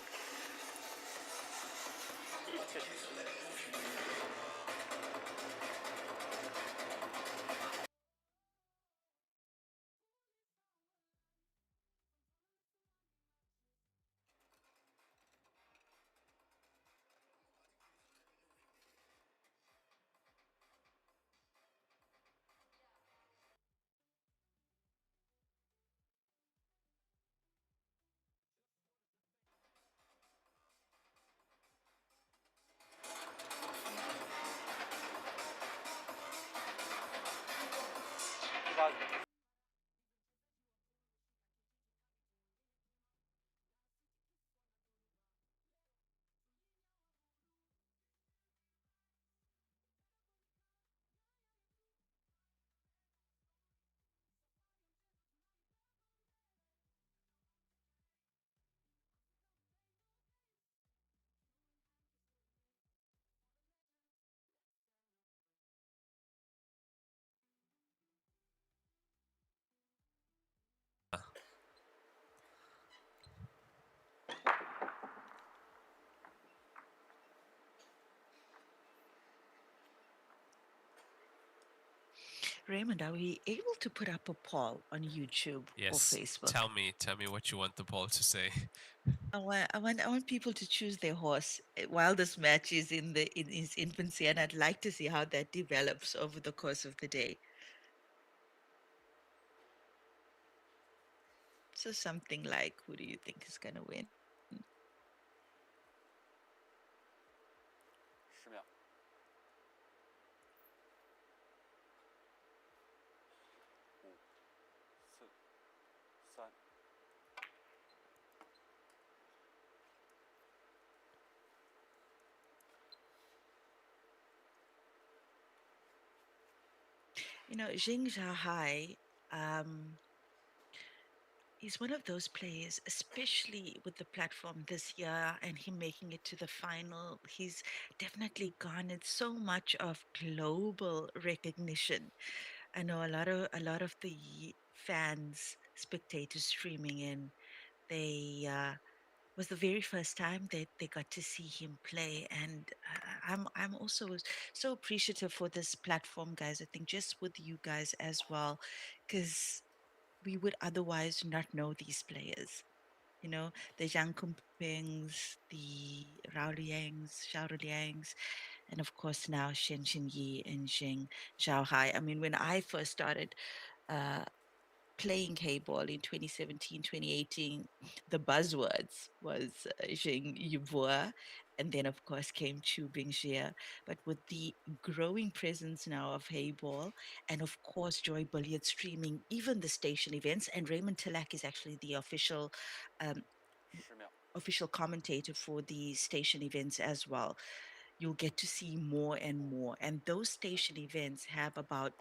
Raymond, are we able to put up a poll on YouTube or Yes. Facebook? Tell me what you want the poll to say. I want people to choose their horse while this match is in its infancy, and I'd like to see how that develops over the course of the day. So something like, who do you think is going to win? 10秒。5、4、3。You know, ZHENG he's one of those players, especially with the platform this year and him making it to the final. He's definitely garnered so much of global recognition. I know a lot of the fans, spectators streaming in, they was the very first time that they got to see him play, and I'm also so appreciative for this platform, guys. I think just with you guys as well, because we would otherwise not know these players. You know, the Zhang Kumpings, the Rao Liangs, Xiao Liangs, and of course now Shenyi and Zheng Zhaohai. I mean, when I first started uh, playing Heyball in 2017, 2018, the buzzwords was Zheng Yibua, and then of course came Chu Bingjie. But with the growing presence now of Heyball, and of course Joy Bulliard streaming even the station events, and Raymond Tilak is actually the um, 10秒。official commentator for the station events as well. You'll get to see more and more, and those station events have about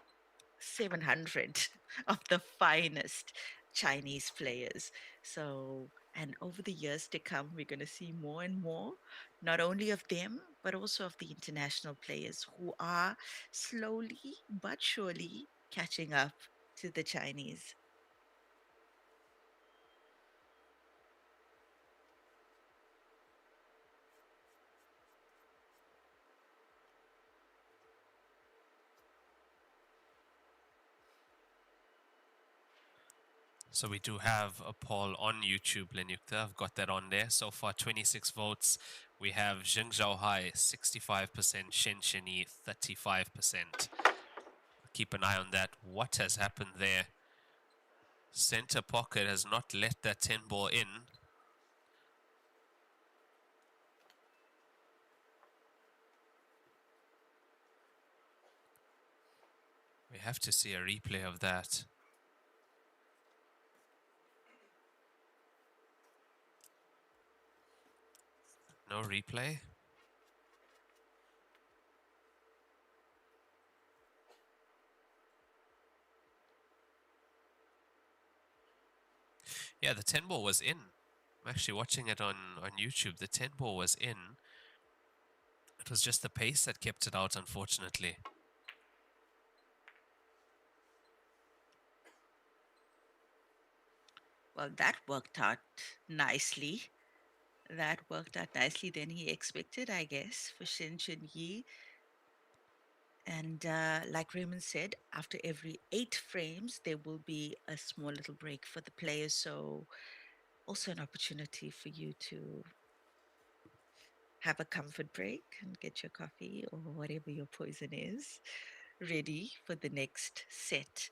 700 of the finest Chinese players. So, and over the years to come, we're going to see more and more, not only of them, but also of the international players who are slowly but surely catching up to the Chinese. So we do have a poll on YouTube, Lenyukta. I've got that on there. So far, 26 votes. We have Zheng Zhaohai, 65%, SHENYI, 35%. Keep an eye on that. What has happened there? Center pocket has not let that 10 ball in. We have to see a replay of that. No replay? Yeah, the 10 ball was in. I'm actually watching it on YouTube. The 10 ball was in. It was just the pace that kept it out, unfortunately. Well, that worked out nicely. That worked out nicely than he expected, I guess, for Yi. And like Raymond said, after every 8 frames, there will be a small little break for the players. So, also an opportunity for you to have a comfort break and get your coffee or whatever your poison is ready for the next set.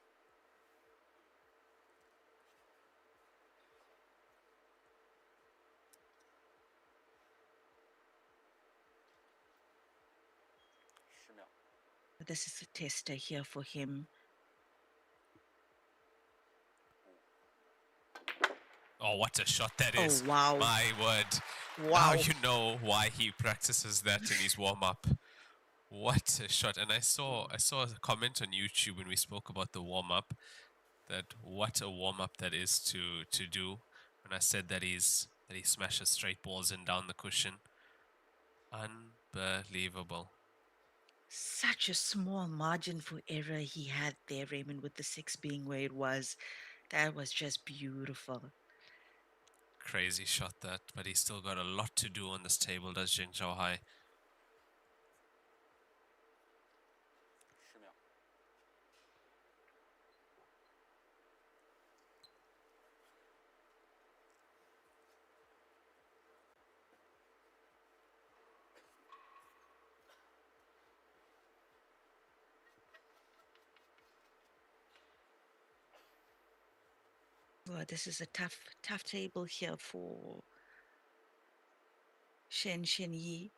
10秒。This is a tester here for him. Oh, what a shot that Oh, is. wow. My word. Wow. Now you know why he practices that in his warm-up. What a shot. And I saw a comment on YouTube when we spoke about the warm-up, that what a warm-up that is to do. When I said that he smashes straight balls in down the cushion. Unbelievable. Such a small margin for error he had there, Raymond, with the 6 being where it was. That was just beautiful. Crazy shot that, but he's still got a lot to do on this table, does Zheng Zhaohai. 10秒。Well, this is a tough table here for SHENYI.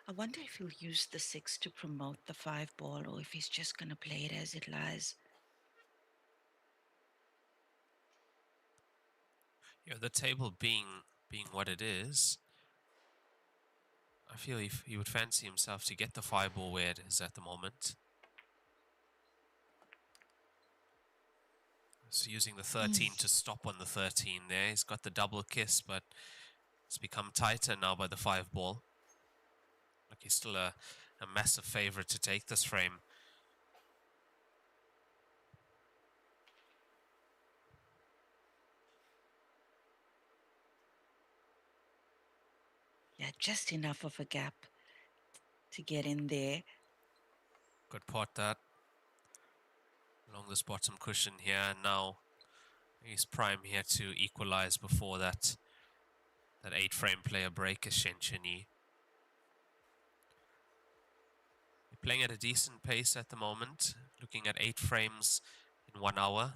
I wonder if he'll use the 6 to promote the 5 ball or if he's just going to play it as it lies. Yeah, the table being what it is, I feel if he would fancy himself to get the 5 ball where it is at the moment. So using the 13 to stop on the 13 there. He's got the double kiss, but it's become tighter now by the 5 ball. Look, he's still a massive favorite to take this frame. Yeah, just enough of a gap to get in there. Good pot that. Along this bottom cushion here, and now he's prime here to equalize before that 8-frame player break is SHENYI. Playing at a decent pace at the moment, looking at 8 frames in 1 hour.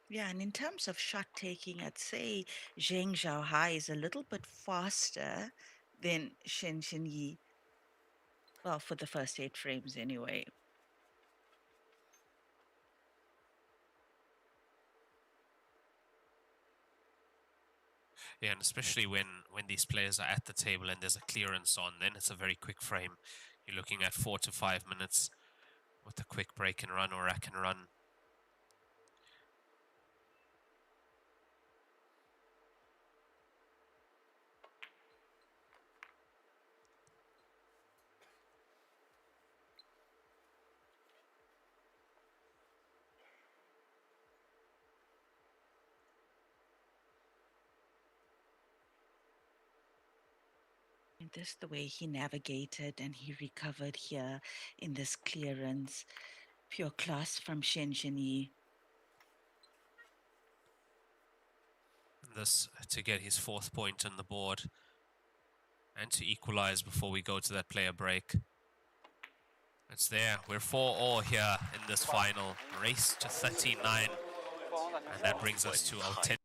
Yeah, and in terms of shot taking, I'd say ZHENG is a little bit faster than SHENYI. Well, for the first 8 frames anyway. Yeah, and especially when these players are at the table and there's a clearance on, then it's a very quick frame. You're looking at 4 to 5 minutes with a quick break and run or rack and run. And this the way he navigated and he recovered here in this clearance. Pure class from SHENYI. This to get his 4th point on the board and to equalize before we go to that player break. It's there. We're 4-all here in this final race to 39, and that brings us to our 10.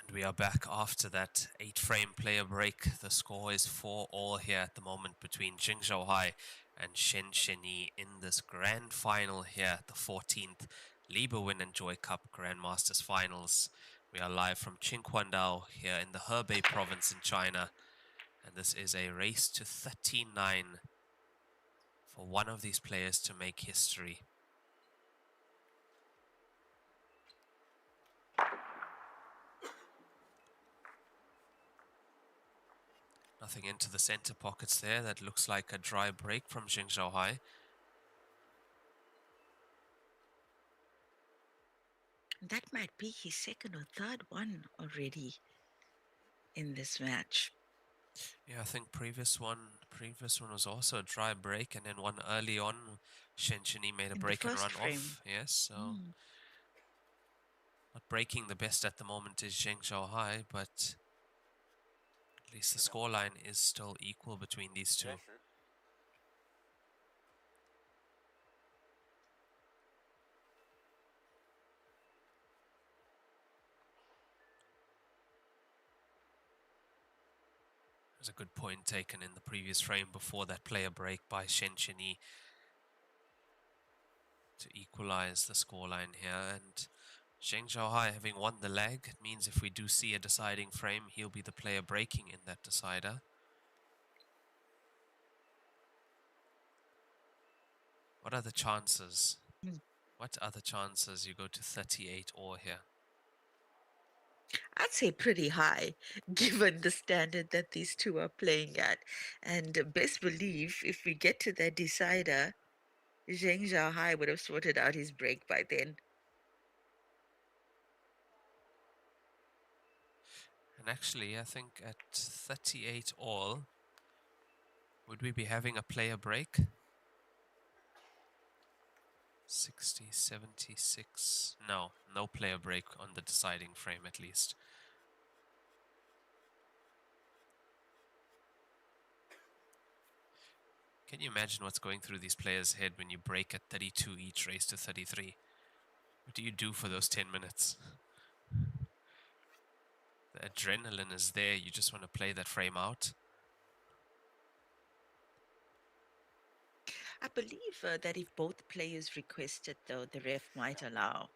And we are back after that 8-frame player break. The score is 4-all here at the moment between ZHENG and SHENYI in this grand final here, the 14th Lieberwin and Joy Cup Grandmasters Finals. We are live from Qinghuandao here in the Hebei province in China. And this is a race to 39 for one of these players to make history. Nothing into the center pockets there. That looks like a dry break from XIAOHUAI. That might be his second or third one already in this match. Yeah, I think previous one was also a dry break, and then one early on, SHENYI made a In the break and first run frame. off. Yes, so not breaking the best at the moment is XIAOHUAI, but at least the scoreline is still equal between these two. 10-10。There's a good point taken in the previous frame before that player break by SHENYI to equalize the scoreline here. And XIAOHUAI having won the leg, it means if we do see a deciding frame, he'll be the player breaking in that decider. What are the chances? What are the chances you go to 38-all here? I'd say pretty high, given the standard that these two are playing at. And best believe if we get to that decider, Zheng Zhaohai would have sorted out his break by then. And actually, I think at 38-all, would we be having a player break? 60, 76. No, no player break on the deciding frame at least. Can you imagine what's going through these players' head when you break at 32 each, race to 33? What do you do for those 10 minutes? The adrenaline is there, you just want to play that frame out. I believe that if both players request it, though, the ref might allow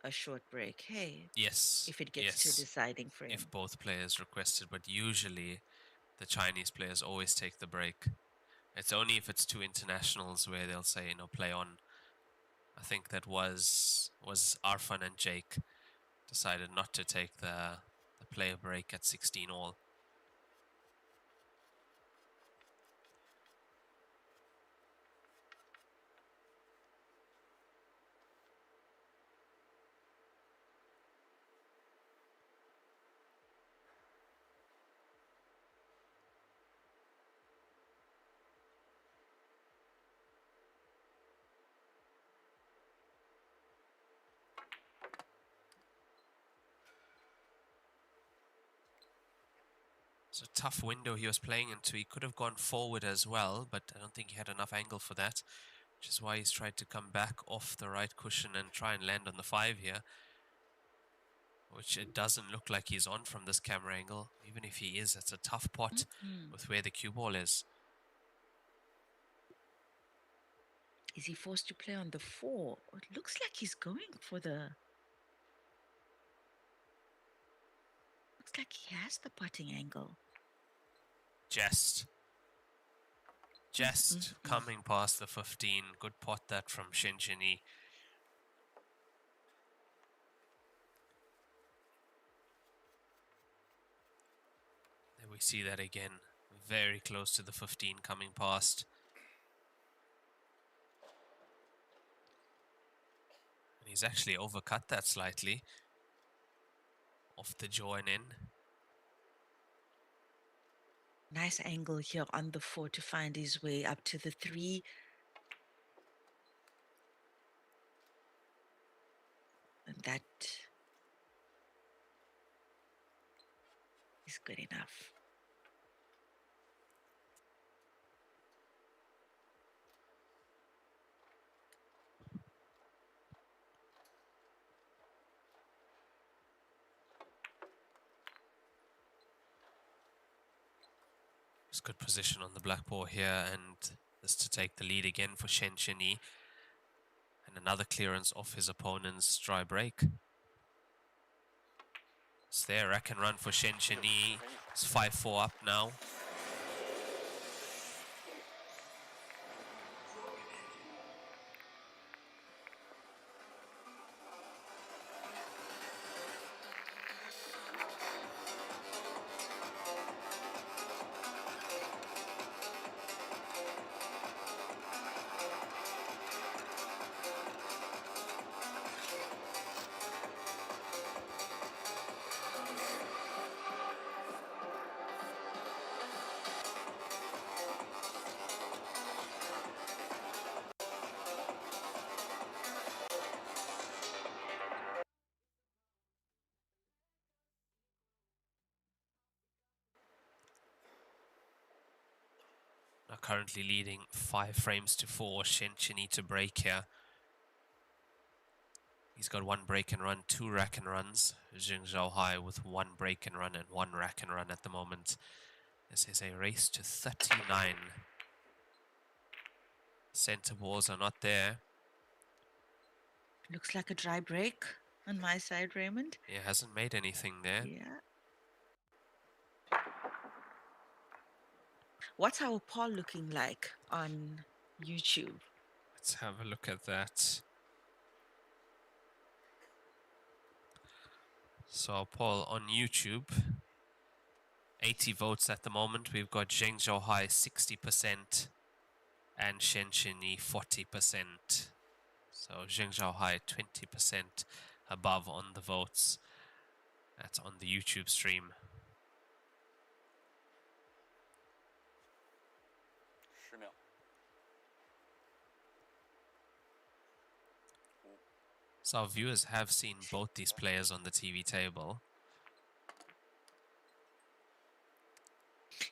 a short break. Hey, Yes, if it gets to a yes, deciding frame. if both players requested, but usually the Chinese players always take the break. It's only if it's two internationals where they'll say, you know, play on. I think that was Arfan and Jake decided not to take the player break at 16-all. It's a tough window he was playing into. He could have gone forward as well, but I don't think he had enough angle for that, which is why he's tried to come back off the right cushion and try and land on the 5 here, which it doesn't look like he's on from this camera angle. Even if he is, it's a tough pot with where the cue ball is. Is he forced to play on the 4? It looks like he's going for the... Looks like he has the putting angle. Just coming past the 15. Good pot that from SHENYI. There we see that again. Very close to the 15 coming past. And he's actually overcut that slightly. Off the jaw and in. Nice angle here on the 4 to find his way up to the 3. And that is good enough. It's good position on the black ball here, and this to take the lead again for SHENYI. And another clearance off his opponent's dry break. It's there, rack and run for SHENYI. It's 5-4 up now. Now currently leading 5 frames to 4. SHENYI to break here. He's got 1 break and run, 2 rack and runs. ZHENG with 1 break and run and 1 rack and run at the moment. This is a race to 39. Center balls are not there. Looks like a dry break on my side, Raymond. He hasn't made anything there. Yeah. What's our poll looking like on YouTube? Let's have a look at that. So our poll on YouTube, 80 votes at the moment. We've got ZHENG 60% and SHENYI 40%. So ZHENG 20% above on the votes. That's on the YouTube stream. 10秒。So our viewers have seen both these players on the TV table.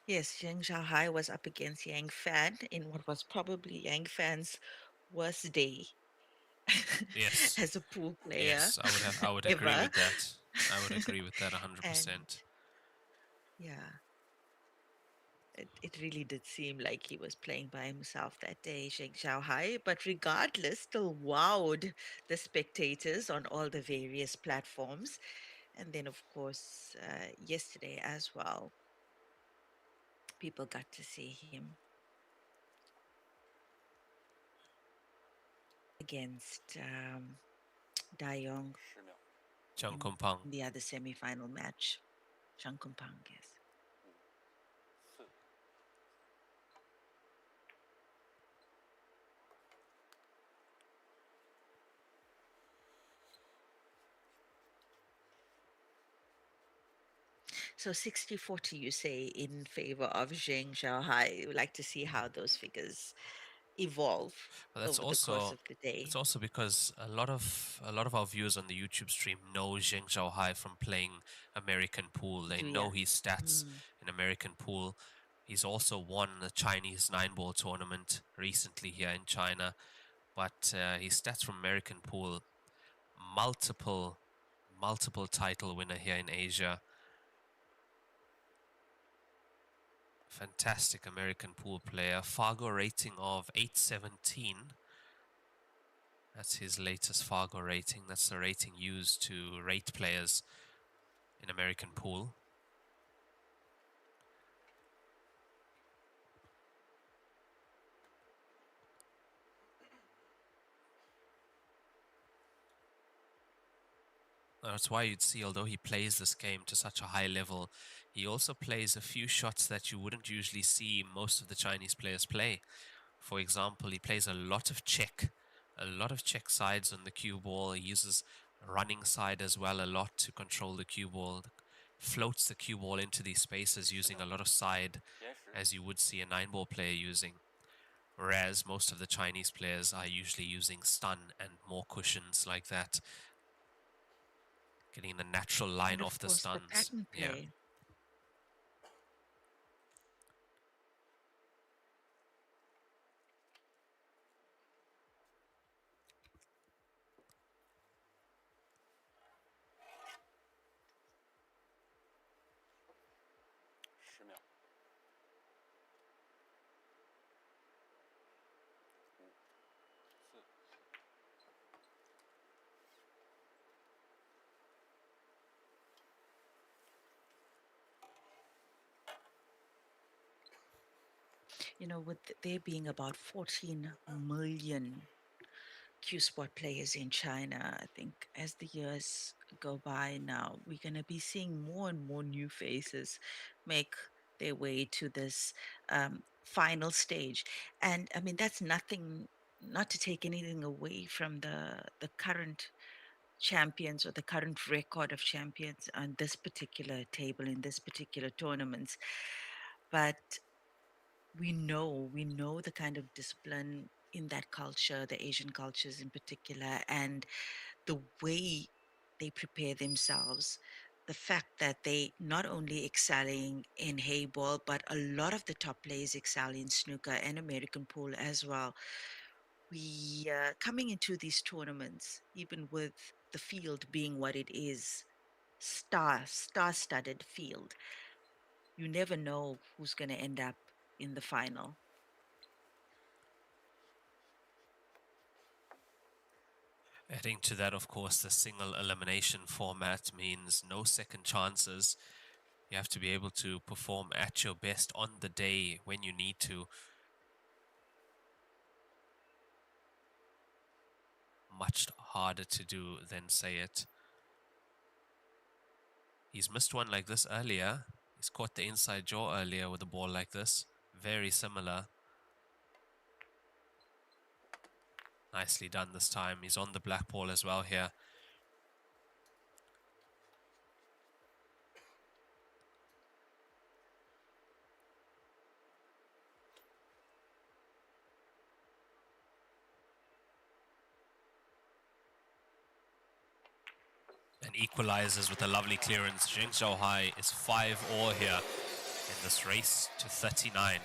Yes, Zheng Zhaohai was up against Yang Fan in what was probably Yang Fan's worst day Yes. as a pool player. Yes, I would agree ever. with that. I would agree with that 100%. And yeah, it really did seem like he was playing by himself that day, Zheng Zhaohai. But regardless, still wowed the spectators on all the various platforms. And then, of course, yesterday as well, people got to see him against Dayong 10秒。 Chang in Kumpang. the other semi-final match. Chang Kumpang, yes. 4 So 60-40, you say, in favor of Zheng Zhaohai. We'd like to see how those figures evolve But that's over the course also of the day. it's also because a lot of our viewers on the YouTube stream know Zheng Zhaohai from playing American pool. They Do know ya? his stats in American pool. He's also won the Chinese 9-ball tournament recently here in China. But his stats from American pool, multiple title winner here in Asia. Fantastic American pool player. Fargo rating of 817. That's his latest Fargo rating. That's the rating used to rate players in American pool. That's why you'd see, although he plays this game to such a high level, he also plays a few shots that you wouldn't usually see most of the Chinese players play. For example, he plays a lot of check sides on the cue ball. He uses running side as well a lot to control the cue ball. Floats the cue ball into these spaces using a lot of side, 延时。 as you would see a 9-ball player using. Whereas most of the Chinese players are usually using stun and more cushions like that. Getting the natural line And off of the course, the stuns. pattern Yeah. play. with there being about 14 million Q-Sport players in China, I think as the years go by now, we're going to be seeing more and more new faces make their way to this final stage. And I mean, that's nothing, not to take anything away from the current champions or the current record of champions on this particular table in this particular tournaments. But we know the kind of discipline in that culture, the Asian cultures in particular, and the way they prepare themselves, the fact that they not only excelling in Heyball, but a lot of the top players excel in snooker and American pool as well. We coming into these tournaments, even with the field being what it is, star-studded field, you never know who's going to end up in the final. Adding to that, of course, the single elimination format means no second chances. You have to be able to perform at your best on the day when you need to. Much harder to do than say it. He's missed one like this earlier. He's caught the inside jaw earlier with a ball like this. Very similar. Nicely done this time. He's on the black ball as well here. And equalizes with a lovely clearance. ZHENG is 5-all here in this race to 39.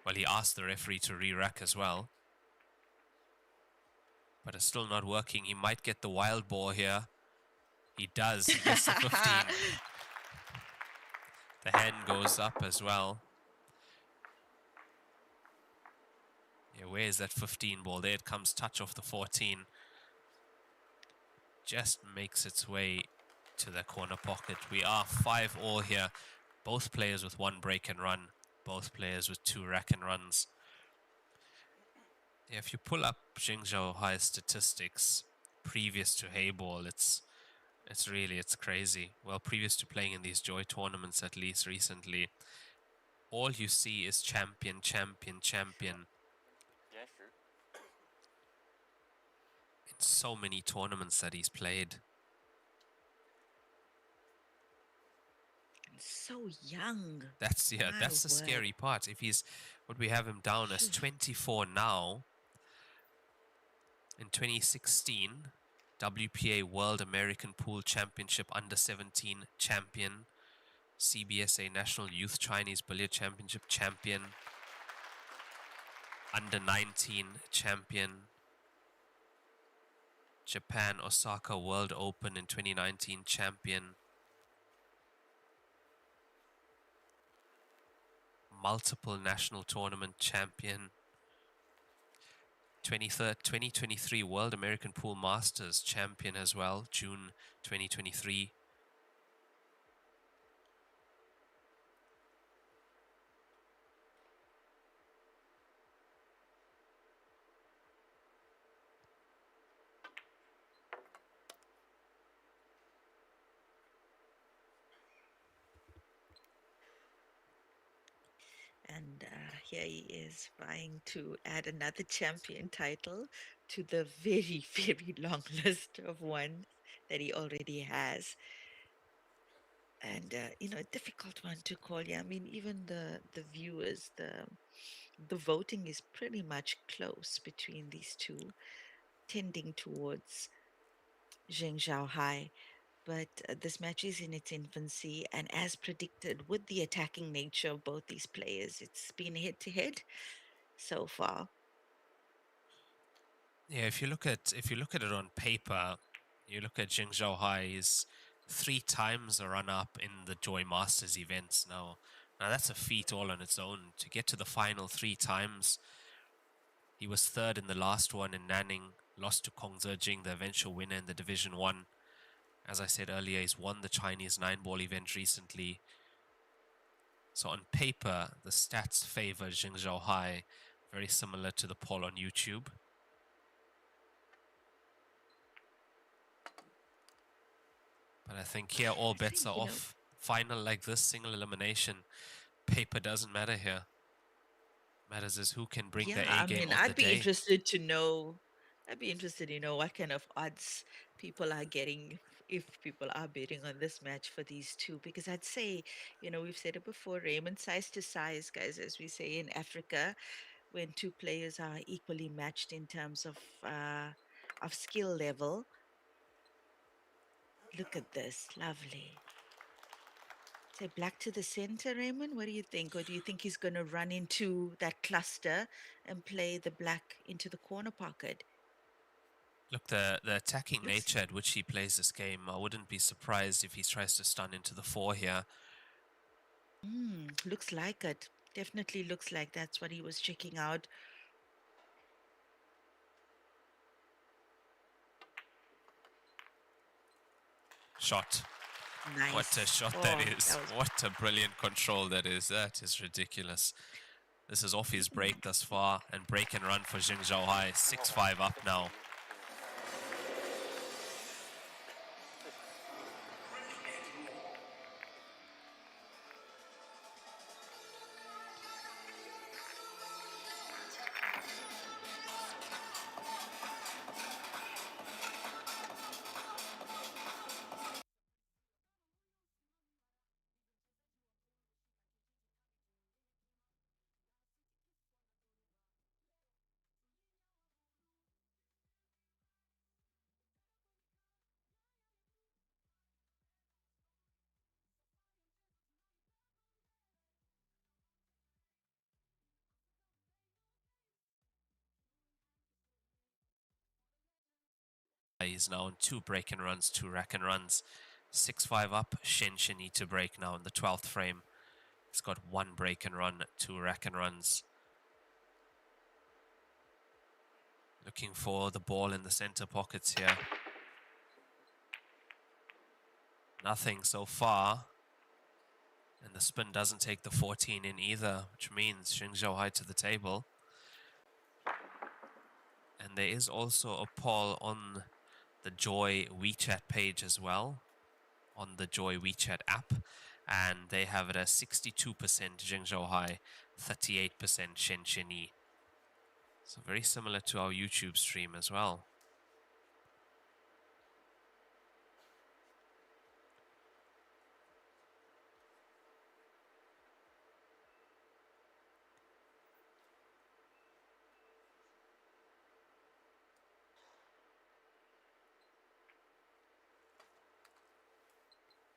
Well, he asked the referee to re-rack as well. But it's still not working. He might get the wild ball here. He does. He gets the 15. The hand goes up as well. Yeah, where is that 15 ball? There it comes, touch off the 14. Just makes its way to the corner pocket. We are 5-all here. Both players with one break and run. Both players with two rack and runs. Yeah, if you pull up XIAOHUAI's statistics previous to Heyball, it's crazy. Well, previous to playing in these Joy tournaments, at least recently, all you see is champion, champion, champion. In so many tournaments that he's played. So young. That's that's the scary part. If he's what we have him down as 24 now. In 2016, WPA World American Pool Championship Under 17 champion, CBSA National Youth Chinese Billiard Championship champion, Under 19 champion, Japan Osaka World Open in 2019 champion, multiple national tournament champion, 2023 World American Pool Masters champion as well, June 2023. And here he is vying to add another champion title to the very, very long list of one that he already has. And a difficult one to call. Yeah, I mean, even the viewers, the voting is pretty much close between these two, tending towards Zheng Zhaohai. But this match is in its infancy, and as predicted, with the attacking nature of both these players, it's been head to head so far. Yeah, if you look at it on paper, you look at Zheng Zhaohai is 3 times a run-up in the Joy Masters events now. Now that's a feat all on its own. To get to the final 3 times, he was third in the last one in Nanning, lost to Kong Zejing, the eventual winner in the Division 1. As I said earlier, he's won the Chinese 9-ball event recently. So on paper, the stats favor Zheng Zhaohai, very similar to the poll on YouTube. But I think here all I bets think, are off. Final like this, single elimination, paper doesn't matter here. Matters is who can bring yeah, the A I game mean, of the I'd be day. interested to know. I'd be interested to know what kind of odds people are getting if people are bidding on this match for these two. Because I'd say, we've said it before, Raymond, size to size, guys, as we say in Africa, when two players are equally matched in terms of skill level. Look at this, lovely. Say black to the center, Raymond. What do you think? Or do you think he's going to run into that cluster and play the black into the corner pocket? Look, the attacking Looks nature at which he plays this game, I wouldn't be surprised if he tries to stun into the 4 here. looks like it. Definitely looks like that's what he was checking out. Shot. What a Nice. shot that Oh, is. that was What a brilliant control that is. That is ridiculous. This is off his break thus far, and break and run for Zheng Zhaohai. 6-5 up now. He's now on 2 break and runs, 2 rack and runs. 6-5 up. SHENYI to break now in the 12th frame. He's got 1 break and run, 2 rack and runs. Looking for the ball in the center pockets here. Nothing so far. And the spin doesn't take the 14 in either, which means Zheng Zhaohai to the table. And there is also a poll on the Joy WeChat page as well, on the Joy WeChat app. And they have it as 62% Zheng Zhaohai, 38% SHENYI. So very similar to our YouTube stream as well.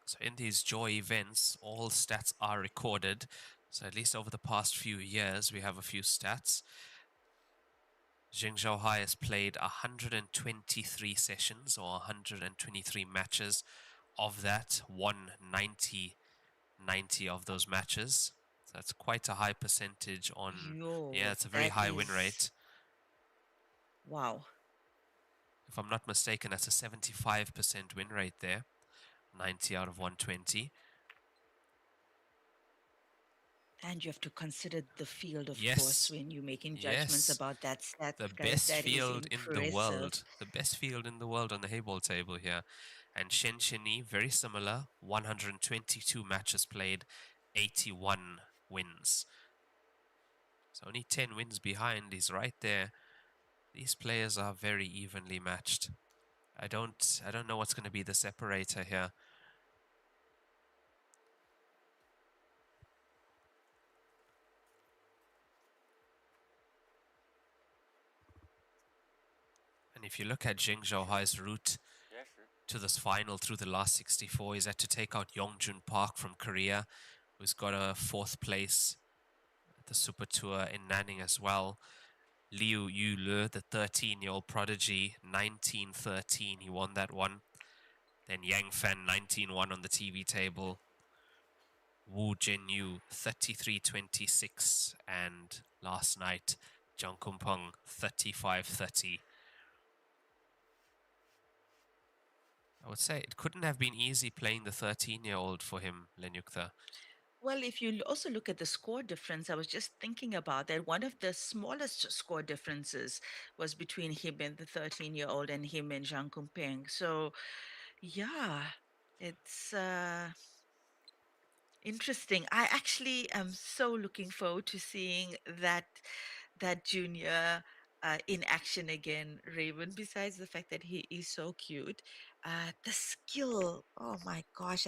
So in these Joy events, all stats are recorded. So at least over the past few years, we have a few stats. Zheng Zhaohai has played 123 sessions or 123 matches. Of that, won 90 of those matches. So that's quite a high percentage on, yeah, yo. it's a very That high win is rate. wow. If I'm not mistaken, that's a 75% win rate there. 90 out of 120. And you have to consider the field, of course, Yes, when you're making judgments yes. about that stats, The guys. best That is field in the impressive. world. The best field in the world on the Heyball table here. And SHENYI, very similar. 122 matches played, 81 wins. So only 10 wins behind. He's right there These players are very evenly matched. I don't know what's going to be the separator here. And if you look at ZHENG route 延时 to this final through the last 64, he's had to take out Yongjun Park from Korea, who's got a 4th place at the Super Tour in Nanning as well. Liu Yule, the 13-year-old prodigy, 1913, he won that one. Then Yang Fan, 19-1 on the TV table. Wu Jinyu, 33-26. And last night, Jiang Kumpeng, 35-30. I would say it couldn't have been easy playing the 13-year-old for him, Lenyukta. Well, if you also look at the score difference, I was just thinking about that. One of the smallest score differences was between him and the 13-year-old and him and Zhang Kumpeng. So, yeah, it's interesting. I actually am so looking forward to seeing that junior in action again, Raven. Besides the fact that he is so cute, the skill. Oh my gosh!